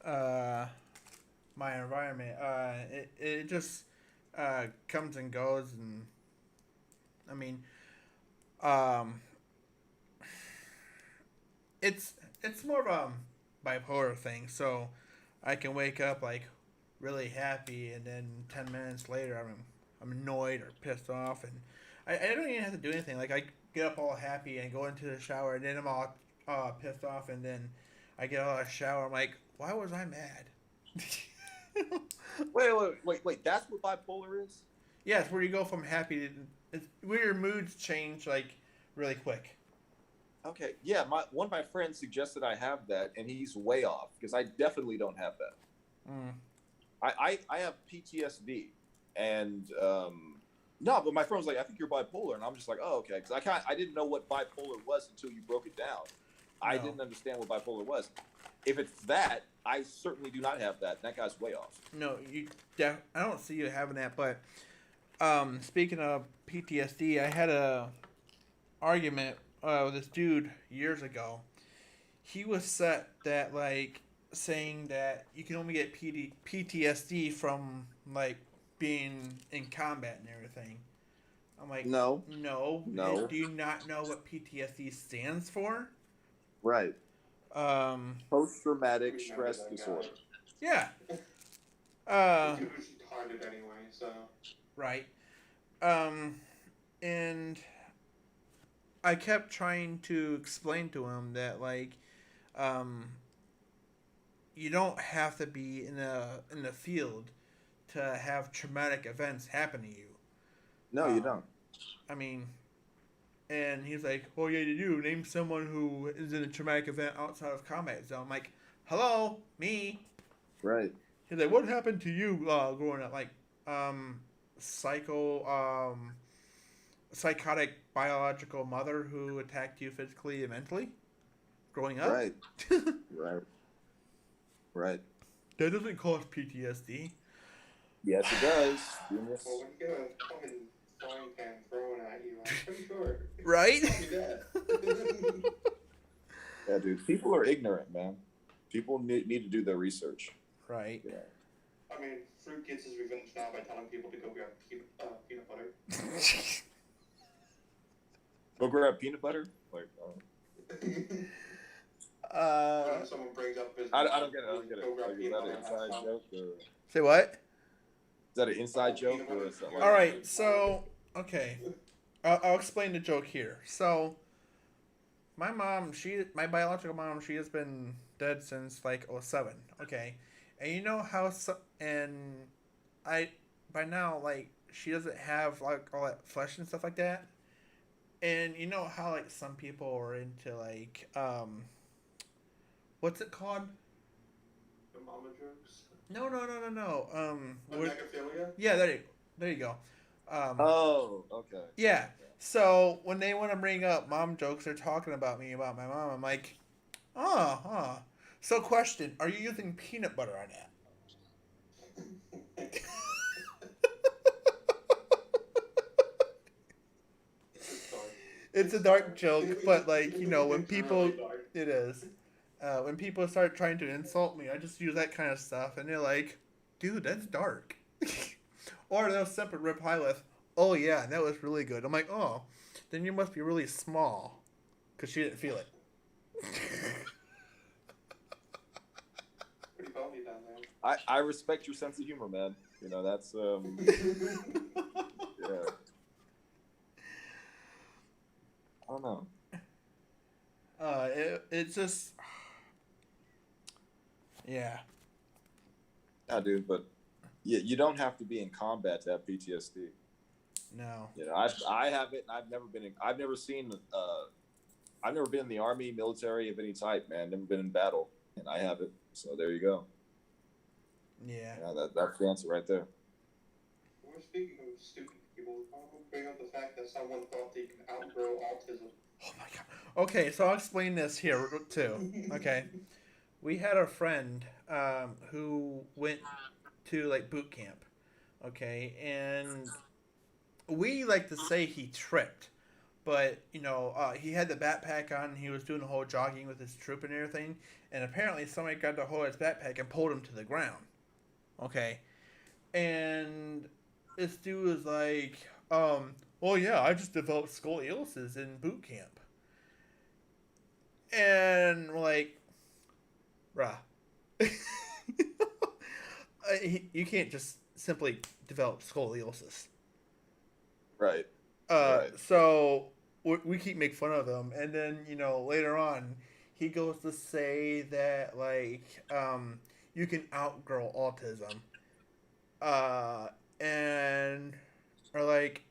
my environment. It just comes and goes, and I mean, um, it's more of a bipolar thing. So I can wake up like really happy, and then 10 minutes later I'm annoyed or pissed off, and I don't even have to do anything. Like I get up all happy and go into the shower, and then I'm all pissed off, and then I get out of the shower. I'm like, why was I mad? Wait. That's what bipolar is? Yeah, it's where you go from happy to it's where your moods change like really quick. Okay. Yeah. One of my friends suggested I have that, and he's way off because I definitely don't have that. Mm. I have PTSD, and no, but my friend was like, I think you're bipolar, and I'm just like, oh, okay, because I didn't know what bipolar was until you broke it down. I didn't understand what bipolar was. If it's that, I certainly do not have that. That guy's way off. No, I don't see you having that. But speaking of PTSD, I had a argument with this dude years ago. He was set that like saying that you can only get PTSD from like being in combat and everything. I'm like, No. Do you not know what PTSD stands for? Right. Post-traumatic stress disorder. Yeah. It was retarded anyway, so. Right. And I kept trying to explain to him that like, you don't have to be in the field to have traumatic events happen to you. No, you don't. I mean, and he's like, "Oh yeah, you do. Name someone who is in a traumatic event outside of combat zone." I'm like, "Hello, me." Right. He's like, "What happened to you growing up? Like, psychotic biological mother who attacked you physically and mentally, growing up." Right. Right. That doesn't cause PTSD. Yes, it does. Genius. Well, when you get a fucking frying pan thrown at you, I'm pretty sure. Right? I'll be dead. Yeah, dude. People are ignorant, man. People need to do their research. Right. Yeah. I mean, Fruit gets his revenge now by telling people to go grab peanut butter. Go grab peanut butter? Like, When someone brings up his I don't get it. go grab Like, is peanut that an butter. inside joke? Or... Say what? Is that an inside joke? Or is that like... All right. So, okay, I'll explain the joke here. So, my mom, my biological mom, she has been dead since like '07. Okay, and you know how by now like she doesn't have like all that flesh and stuff like that. And you know how like some people are into like what's it called? The mama jokes. No. Necrophilia? Yeah, there you go. Oh, okay. Yeah. So when they want to bring up mom jokes, they're talking about me about my mom. I'm like, oh. So question: are you using peanut butter on that? It's a dark joke, but like when people, it is. When people start trying to insult me, I just use that kind of stuff, and they're like, "Dude, that's dark." Or they'll simply reply with, "Oh yeah, that was really good." I'm like, "Oh, then you must be really small, because she didn't feel it." Pretty bony down there. I respect your sense of humor, man. That's yeah. I don't know. It's just, yeah. Yeah, dude, but you don't have to be in combat to have PTSD. No. I have it, and I've never been in the army, military of any type, man. Never been in battle, and I have it. So there you go. Yeah. Yeah, that's the answer right there. speaking of stupid people, I want to bring up the fact that someone thought they could outgrow autism. Oh my god. Okay, so I'll explain this here too. Okay, we had a friend who went to like boot camp. Okay, and we like to say he tripped, but he had the backpack on. And he was doing the whole jogging with his troop and everything, and apparently somebody grabbed a hold of his backpack and pulled him to the ground. Okay, and this dude was like, well, yeah, I just developed scoliosis in boot camp. And we're like, bruh. You can't just simply develop scoliosis. Right. So we keep making fun of him. And then, later on, he goes to say that, like, you can outgrow autism. And are like,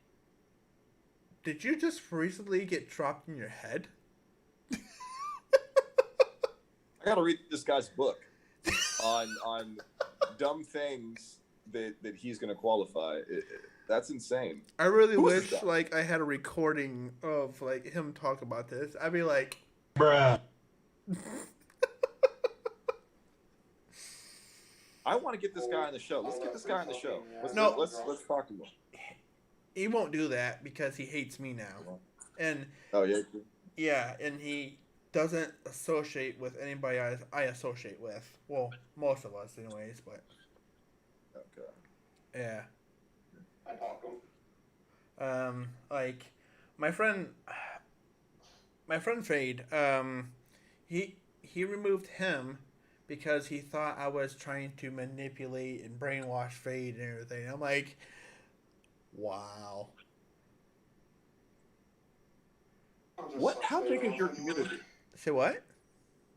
did you just recently get dropped in your head? I gotta read this guy's book on dumb things that he's gonna qualify. That's insane. I really wish like I had a recording of like him talk about this. I'd be like, Bruh. I want to get this guy on the show. Let's get this guy on the show. Let's talk to him. He won't do that because he hates me now. And oh yeah. Yeah, and he doesn't associate with anybody I associate with. Well, most of us, anyways. But okay. Yeah. I talk to him. Like my friend Fade. He removed him because he thought I was trying to manipulate and brainwash Fade and everything. I'm like, wow. What? How big is your community? Say what?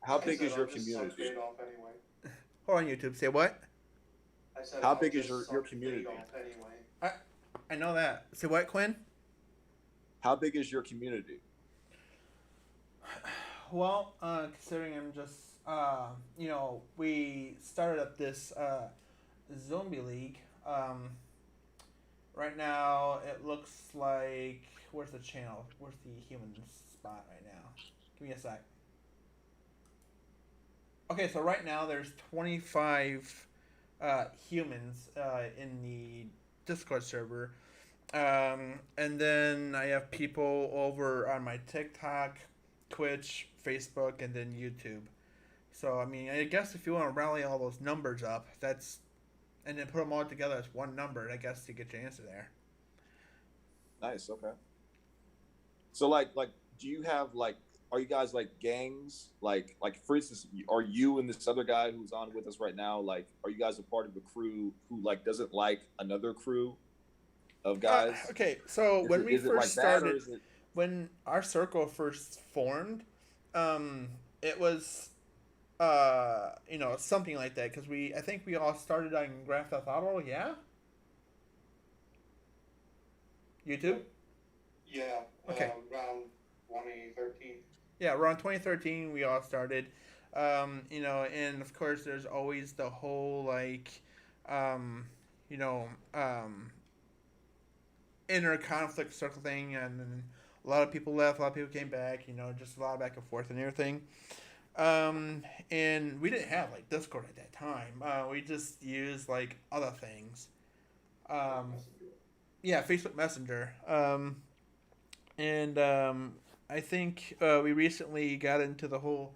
How big is your community? Hold on, YouTube. Say what? How big is your community? I know that. Say what, Quinn? How big is your community? Well, considering I'm just, we started up this zombie league. Right now, it looks like, where's the channel? Where's the human spot right now? Give me a sec. Okay, so right now there's 25 humans in the Discord server. And then I have people over on my TikTok, Twitch, Facebook, and then YouTube. So, I mean, I guess if you want to rally all those numbers up, and then put them all together as one number, I guess to get your answer there. Nice, okay. So, like, do you have, like, are you guys, like, gangs? Like, for instance, are you and this other guy who's on with us right now, like, are you guys a part of a crew who, like, doesn't like another crew of guys? Okay, so when we first started, when our circle first formed, it was, something like that, because I think we all started on Grand Theft Auto, yeah? YouTube? Yeah, okay. Around 2013. Yeah, around 2013 we all started. And of course there's always the whole, like, inner conflict circle thing, and then a lot of people left, a lot of people came back, just a lot of back and forth and everything. And we didn't have, like, Discord at that time. We just used, like, other things. Yeah, Facebook Messenger. I think we recently got into the whole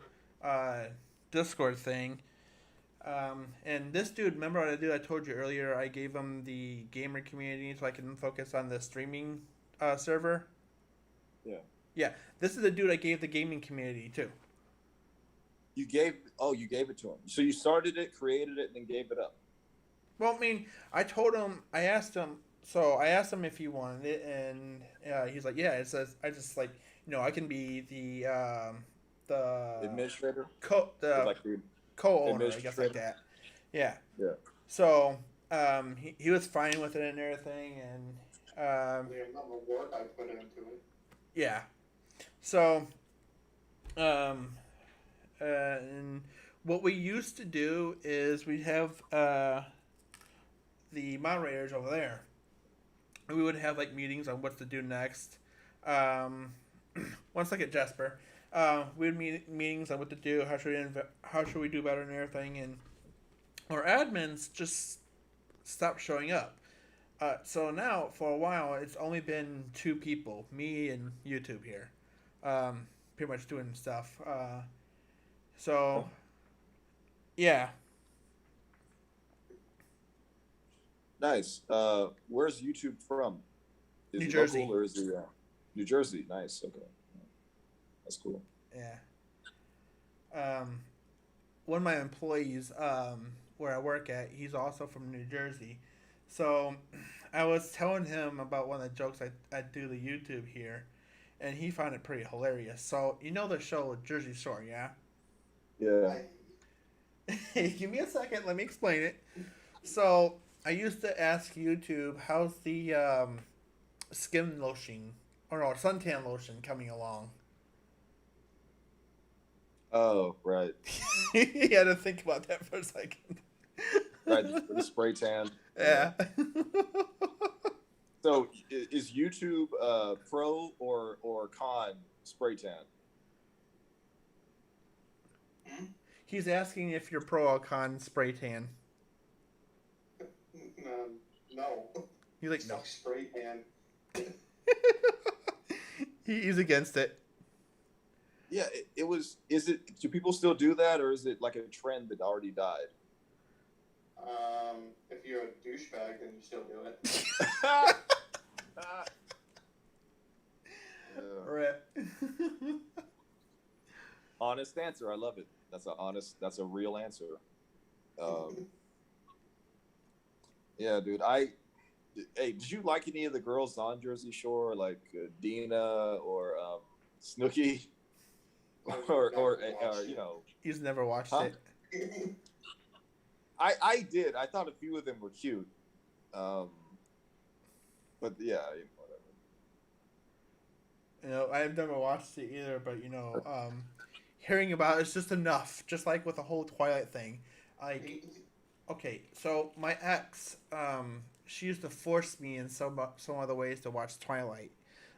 Discord thing. And this dude, remember what I told you earlier? I gave him the gamer community so I can focus on the streaming server. Yeah. Yeah, this is the dude I gave the gaming community to. You gave it to him. So you started it, created it, and then gave it up. Well, I mean, I asked him if he wanted it, and he's like, yeah. It says, I just, like, I can be the administrator, co-owner, I guess, like that. Yeah. Yeah. So he was fine with it and everything, and the amount of work I put into it. Yeah. So and what we used to do is we'd have the moderators over there, we would have like meetings on what to do next. Um, 1 second, Jasper. We would meetings on what to do, how should we do better and everything, and our admins just stopped showing up. So now for a while it's only been 2 people, me and YouTube here, pretty much doing stuff. So yeah, Nice. Where's YouTube from? Is New he Jersey. local or is he New Jersey? Nice. Okay, that's cool. yeah. One of my employees, where I work at, he's also from New Jersey. So I was telling him about one of the jokes I do the YouTube here, and he found it pretty hilarious. So you know the show Jersey Shore, yeah? Yeah. Hey, give me a second. Let me explain it. So I used to ask YouTube, how's the skin lotion or no suntan lotion coming along? Oh, right. He had to think about that for a second. Right. The spray tan. Yeah. So is YouTube pro or con spray tan? He's asking if you're pro or con spray tan. No. He's like, no. Fuck spray tan. He's against it. Yeah, it was. Is it? Do people still do that, or is it like a trend that already died? If you're a douchebag, then you still do it. Rip. Honest answer. I love it. That's a real answer. Yeah, dude. Hey, did you like any of the girls on Jersey Shore, like Dina or Snooki, or you know? He's never watched Huh? it. I did. I thought a few of them were cute. But yeah, whatever. You know, I've never watched it either, but hearing about it's just enough. Just like with the whole Twilight thing, like, okay, so my ex, she used to force me in some other ways to watch Twilight.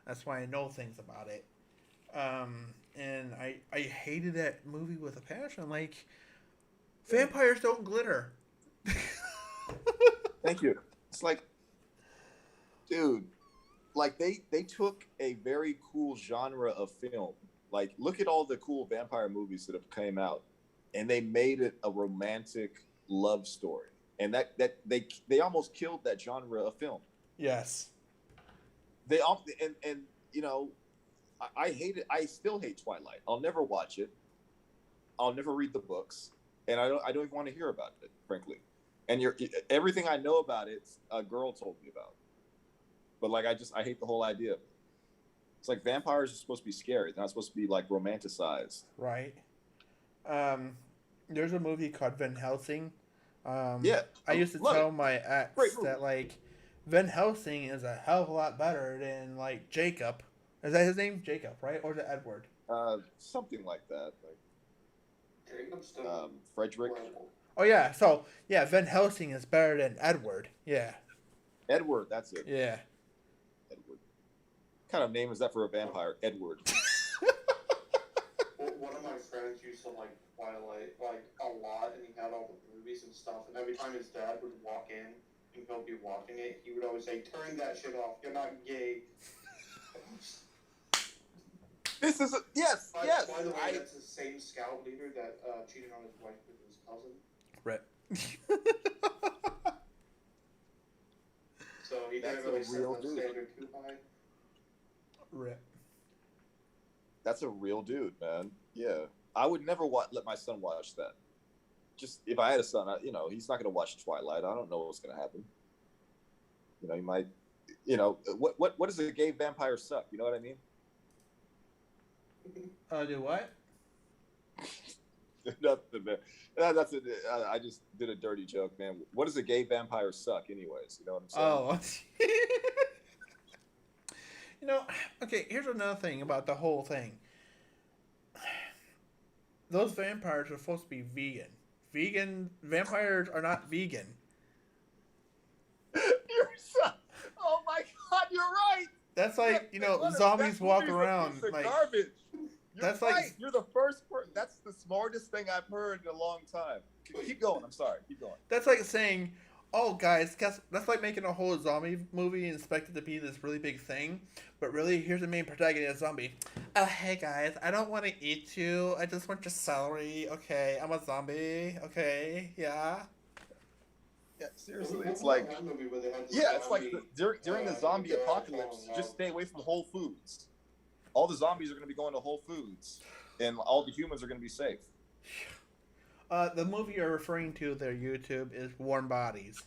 That's why I know things about it. And I hated that movie with a passion. Like, vampires don't glitter. Thank you. It's like, dude, like they took a very cool genre of film. Like, look at all the cool vampire movies that have came out, and they made it a romantic love story. And that they almost killed that genre of film. Yes. They all and I hate it. I still hate Twilight. I'll never watch it. I'll never read the books, and I don't even want to hear about it, frankly. And everything I know about it, a girl told me about. But like, I hate the whole idea. It's like vampires are supposed to be scary. They're not supposed to be like romanticized. Right. There's a movie called Van Helsing. Yeah. I used to love tell it. my ex that like Van Helsing is a hell of a lot better than like Jacob. Is that his name? Jacob, right? Or is it Edward? Something like that. Like Jacob's still Frederick. horrible. Oh yeah. So yeah, Van Helsing is better than Edward. Yeah. Edward, that's it. Yeah. Edward. What kind of name is that for a vampire? Edward. One of my friends used to like Twilight like a lot, and he had all the movies and stuff. And every time his dad would walk in and he'll be watching it, he would always say, "Turn that shit off. You're not gay." This is yes. By the way, that's the same scout leader that cheated on his wife with his cousin. Right. So he That's didn't really a set real the dude. standard too high. Rip. That's a real dude, man. Yeah, I would never let my son watch that. Just if I had a son, he's not going to watch Twilight. I don't know what's going to happen. He might. What does a gay vampire suck? You know what I mean? Do what? Nothing, man. I just did a dirty joke, man. What does a gay vampire suck, anyways? You know what I'm saying? Oh. Okay, here's another thing about the whole thing. Those vampires are supposed to be vegan. Vegan vampires are not vegan. You're so. Oh my god. That's like, you know, What a- zombies that walk movie's a around piece of like garbage. You're that's right. like- You're the first. That's the smartest thing I've heard in a long time. Keep going. I'm sorry. Keep going. that's like saying, "Oh, guys, guess that's like making a whole zombie movie and expect it to be this really big thing, but really, here's the main protagonist, zombie. Oh, hey guys, I don't want to eat you. I just want your celery. Okay, I'm a zombie. Okay, yeah." Yeah, seriously, it's like One movie where they had the yeah, it's like zombie, during the zombie girl apocalypse, falling just out. stay away from Whole Foods. All the zombies are going to be going to Whole Foods, and all the humans are going to be safe. The movie you're referring to, their YouTube, is Warm Bodies.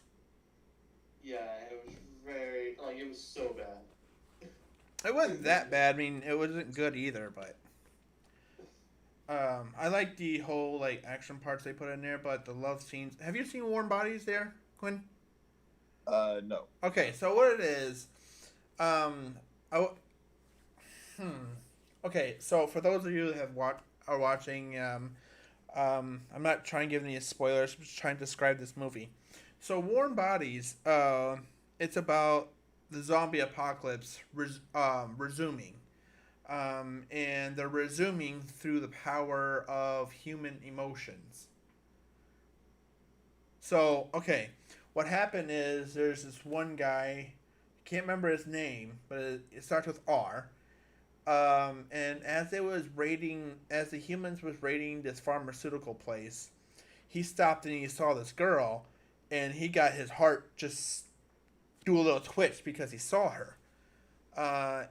Yeah, it was very like it was so bad. It wasn't that bad. I mean, it wasn't good either, but I like the whole like action parts they put in there, but the love scenes. Have you seen Warm Bodies there, Quinn? No. Okay, so what it is, um, okay, so for those of you that are watching, I'm not trying to give any spoilers. I'm just trying to describe this movie. So Warm Bodies, it's about the zombie apocalypse resuming. And they're resuming through the power of human emotions. So, okay, what happened is there's this one guy, I can't remember his name, but it starts with R. And as the humans was raiding this pharmaceutical place, he stopped and he saw this girl, and he got his heart just do a little twitch because he saw her.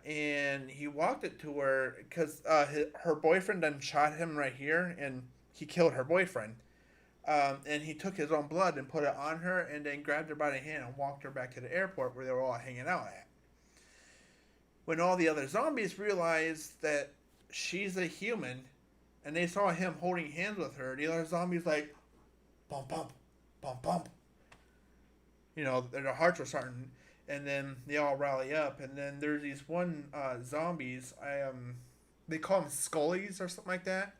And he walked it to her because her boyfriend then shot him right here, and he killed her boyfriend. And he took his own blood and put it on her, and then grabbed her by the hand and walked her back to the airport where they were all hanging out at. When all the other zombies realized that she's a human, and they saw him holding hands with her, the other zombies like, bump, bump, bump, bump. You know, their hearts were starting, and then they all rally up, and then there's these one zombies. They call them Scullies or something like that.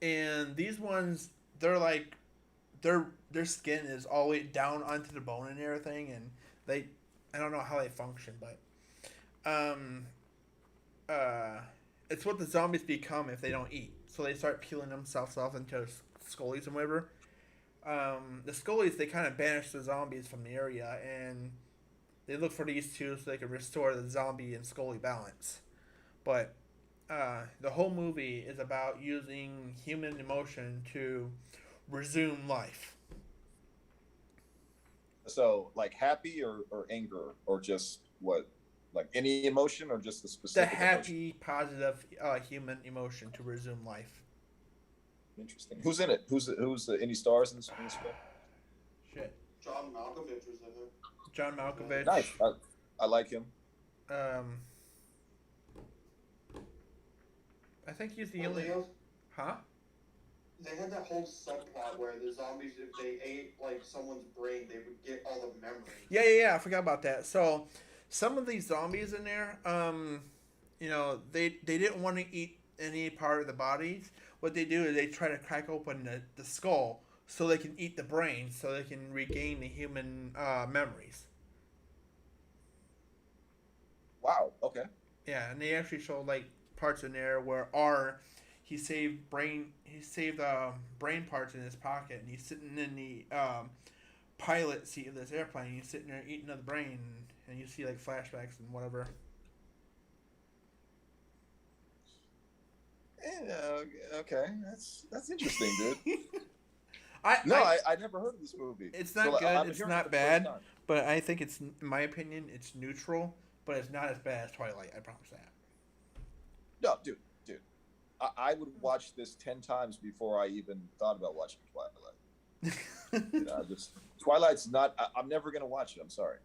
And these ones, they're like, their skin is all the way down onto the bone and everything, and I don't know how they function, but it's what the zombies become if they don't eat. So they start peeling themselves off into Scullies and whatever. The Scullies, they kind of banish the zombies from the area, and they look for these two so they can restore the zombie and Scully balance. But the whole movie is about using human emotion to resume life. So, like happy or anger or just what? Like any emotion or just the The specific emotion? happy, positive human emotion to resume life. Interesting. Who's in it? Who's any stars in this film? Shit. John Malkovich was in it. John Malkovich. Nice. I like him. I think he's the Well, only. they also- Huh? They had that whole subplot where the zombies, if they ate like someone's brain, they would get all the memories. Yeah. I forgot about that. So, some of these zombies in there, you know, they didn't want to eat any part of the bodies. What they do is they try to crack open the skull so they can eat the brain, so they can regain the human memories. Wow. Okay. Yeah, and they actually show like parts in there where he saved brain parts in his pocket, and he's sitting in the pilot seat of this airplane. He's sitting there eating the brain, and you see like flashbacks and whatever. Okay. That's interesting, dude. I never heard of this movie. It's not So, good. I'm It's hearing not it for the first bad. time. But I think it's, in my opinion, it's neutral, but it's not as bad as Twilight. I promise that. No, dude. I would watch this 10 times before I even thought about watching Twilight. You know, Twilight's not. I'm never gonna watch it. I'm sorry.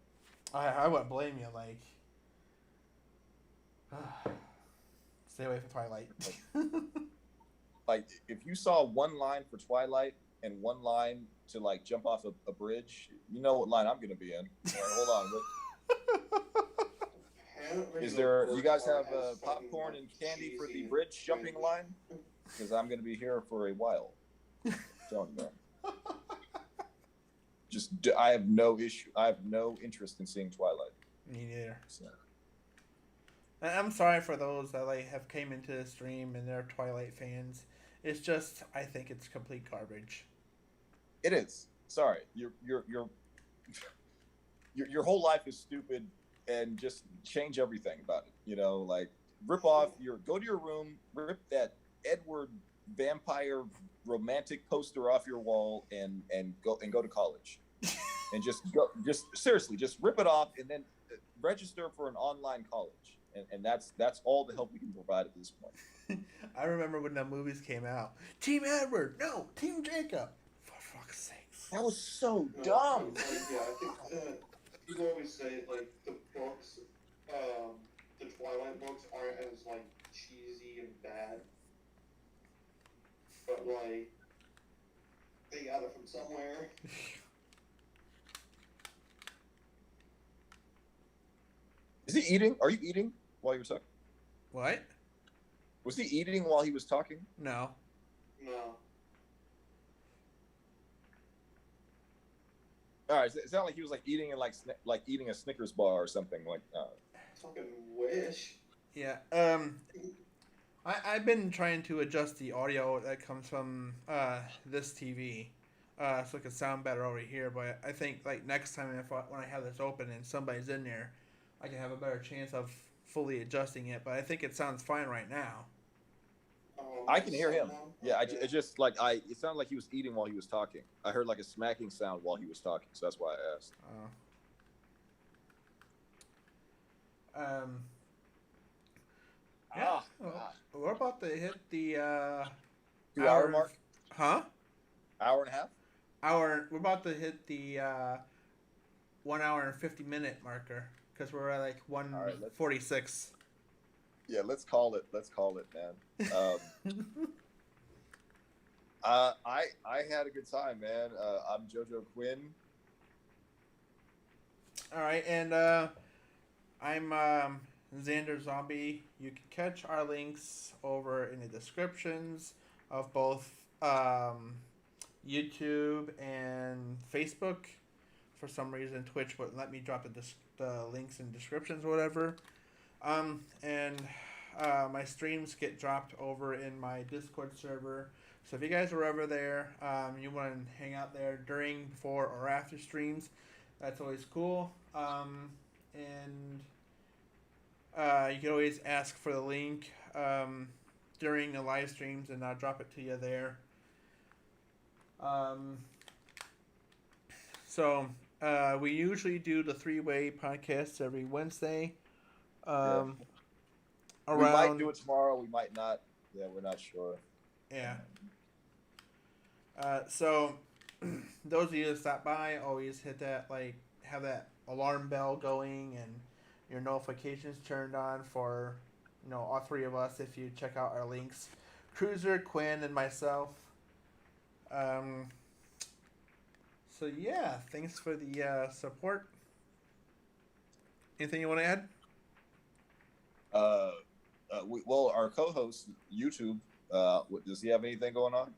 I wouldn't blame you. Like, stay away from Twilight. Like, if you saw one line for Twilight and one line to like jump off a bridge, you know what line I'm gonna be in. All right, hold on. Is there? You guys have popcorn and candy for the bridge jumping line? Because I'm gonna be here for a while. Don't know. I have no issue. I have no interest in seeing Twilight. Me neither. So, And I'm sorry for those that like have came into the stream and they're Twilight fans. It's just I think it's complete garbage. it is. Sorry, your whole life is stupid, and just change everything about it. You know, like go to your room, rip that Edward vampire romantic poster off your wall, and go to college, and just seriously, just rip it off, and then register for an online college, and that's all the help we can provide at this point. I remember when the movies came out. Team Edward, no, Team Jacob. For fuck's sakes. That was so No, dumb. like, yeah, I think people always say like the books, the Twilight books aren't as like cheesy and bad, but like they got it from somewhere. Is he eating? Are you eating while you were talking? What? Was he eating while he was talking? No. No. All right, it sounded like he was like eating and like eating a Snickers bar or something like. Fucking wish. Yeah. I've been trying to adjust the audio that comes from this TV, so it can sound better over here. But I think like next time when I have this open and somebody's in there, I can have a better chance of fully adjusting it. But I think it sounds fine right now. I can hear him. Yeah, it just like it sounded like he was eating while he was talking. I heard like a smacking sound while he was talking, so that's why I asked. Yeah, we're about to hit the 2 hour mark. Huh? Hour and a half. We're about to hit the 1 hour and 50-minute marker because we're at like 1:46. Yeah, let's call it, man. I had a good time, man. I'm JoJo Quinn. All right, and I'm Xander Zombie. You can catch our links over in the descriptions of both YouTube and Facebook. For some reason, Twitch wouldn't let me drop the links in descriptions or whatever. And my streams get dropped over in my Discord server. So if you guys are over there, you want to hang out there during, before, or after streams, that's always cool. And you can always ask for the link during the live streams, and I'll drop it to you there. So we usually do the 3-way podcast every Wednesday. We might do it tomorrow. We might not. Yeah, we're not sure. Yeah. So those of you that stop by, always hit that, like, have that alarm bell going and your notifications turned on for, all three of us if you check out our links. Cruser, Quinn, and myself. So yeah, thanks for the support. Anything you want to add? Well, our co-host YouTube, does he have anything going on?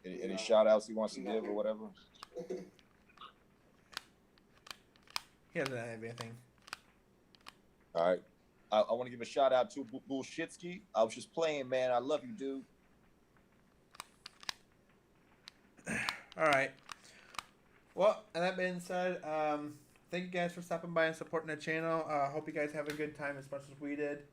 Any shout outs he wants to give or whatever? He doesn't have anything. All right. I want to give a shout out to Bullshitsky. I was just playing, man. I love you, dude. All right. Well, and that being said, thank you guys for stopping by and supporting the channel. Hope you guys have a good time as much as we did.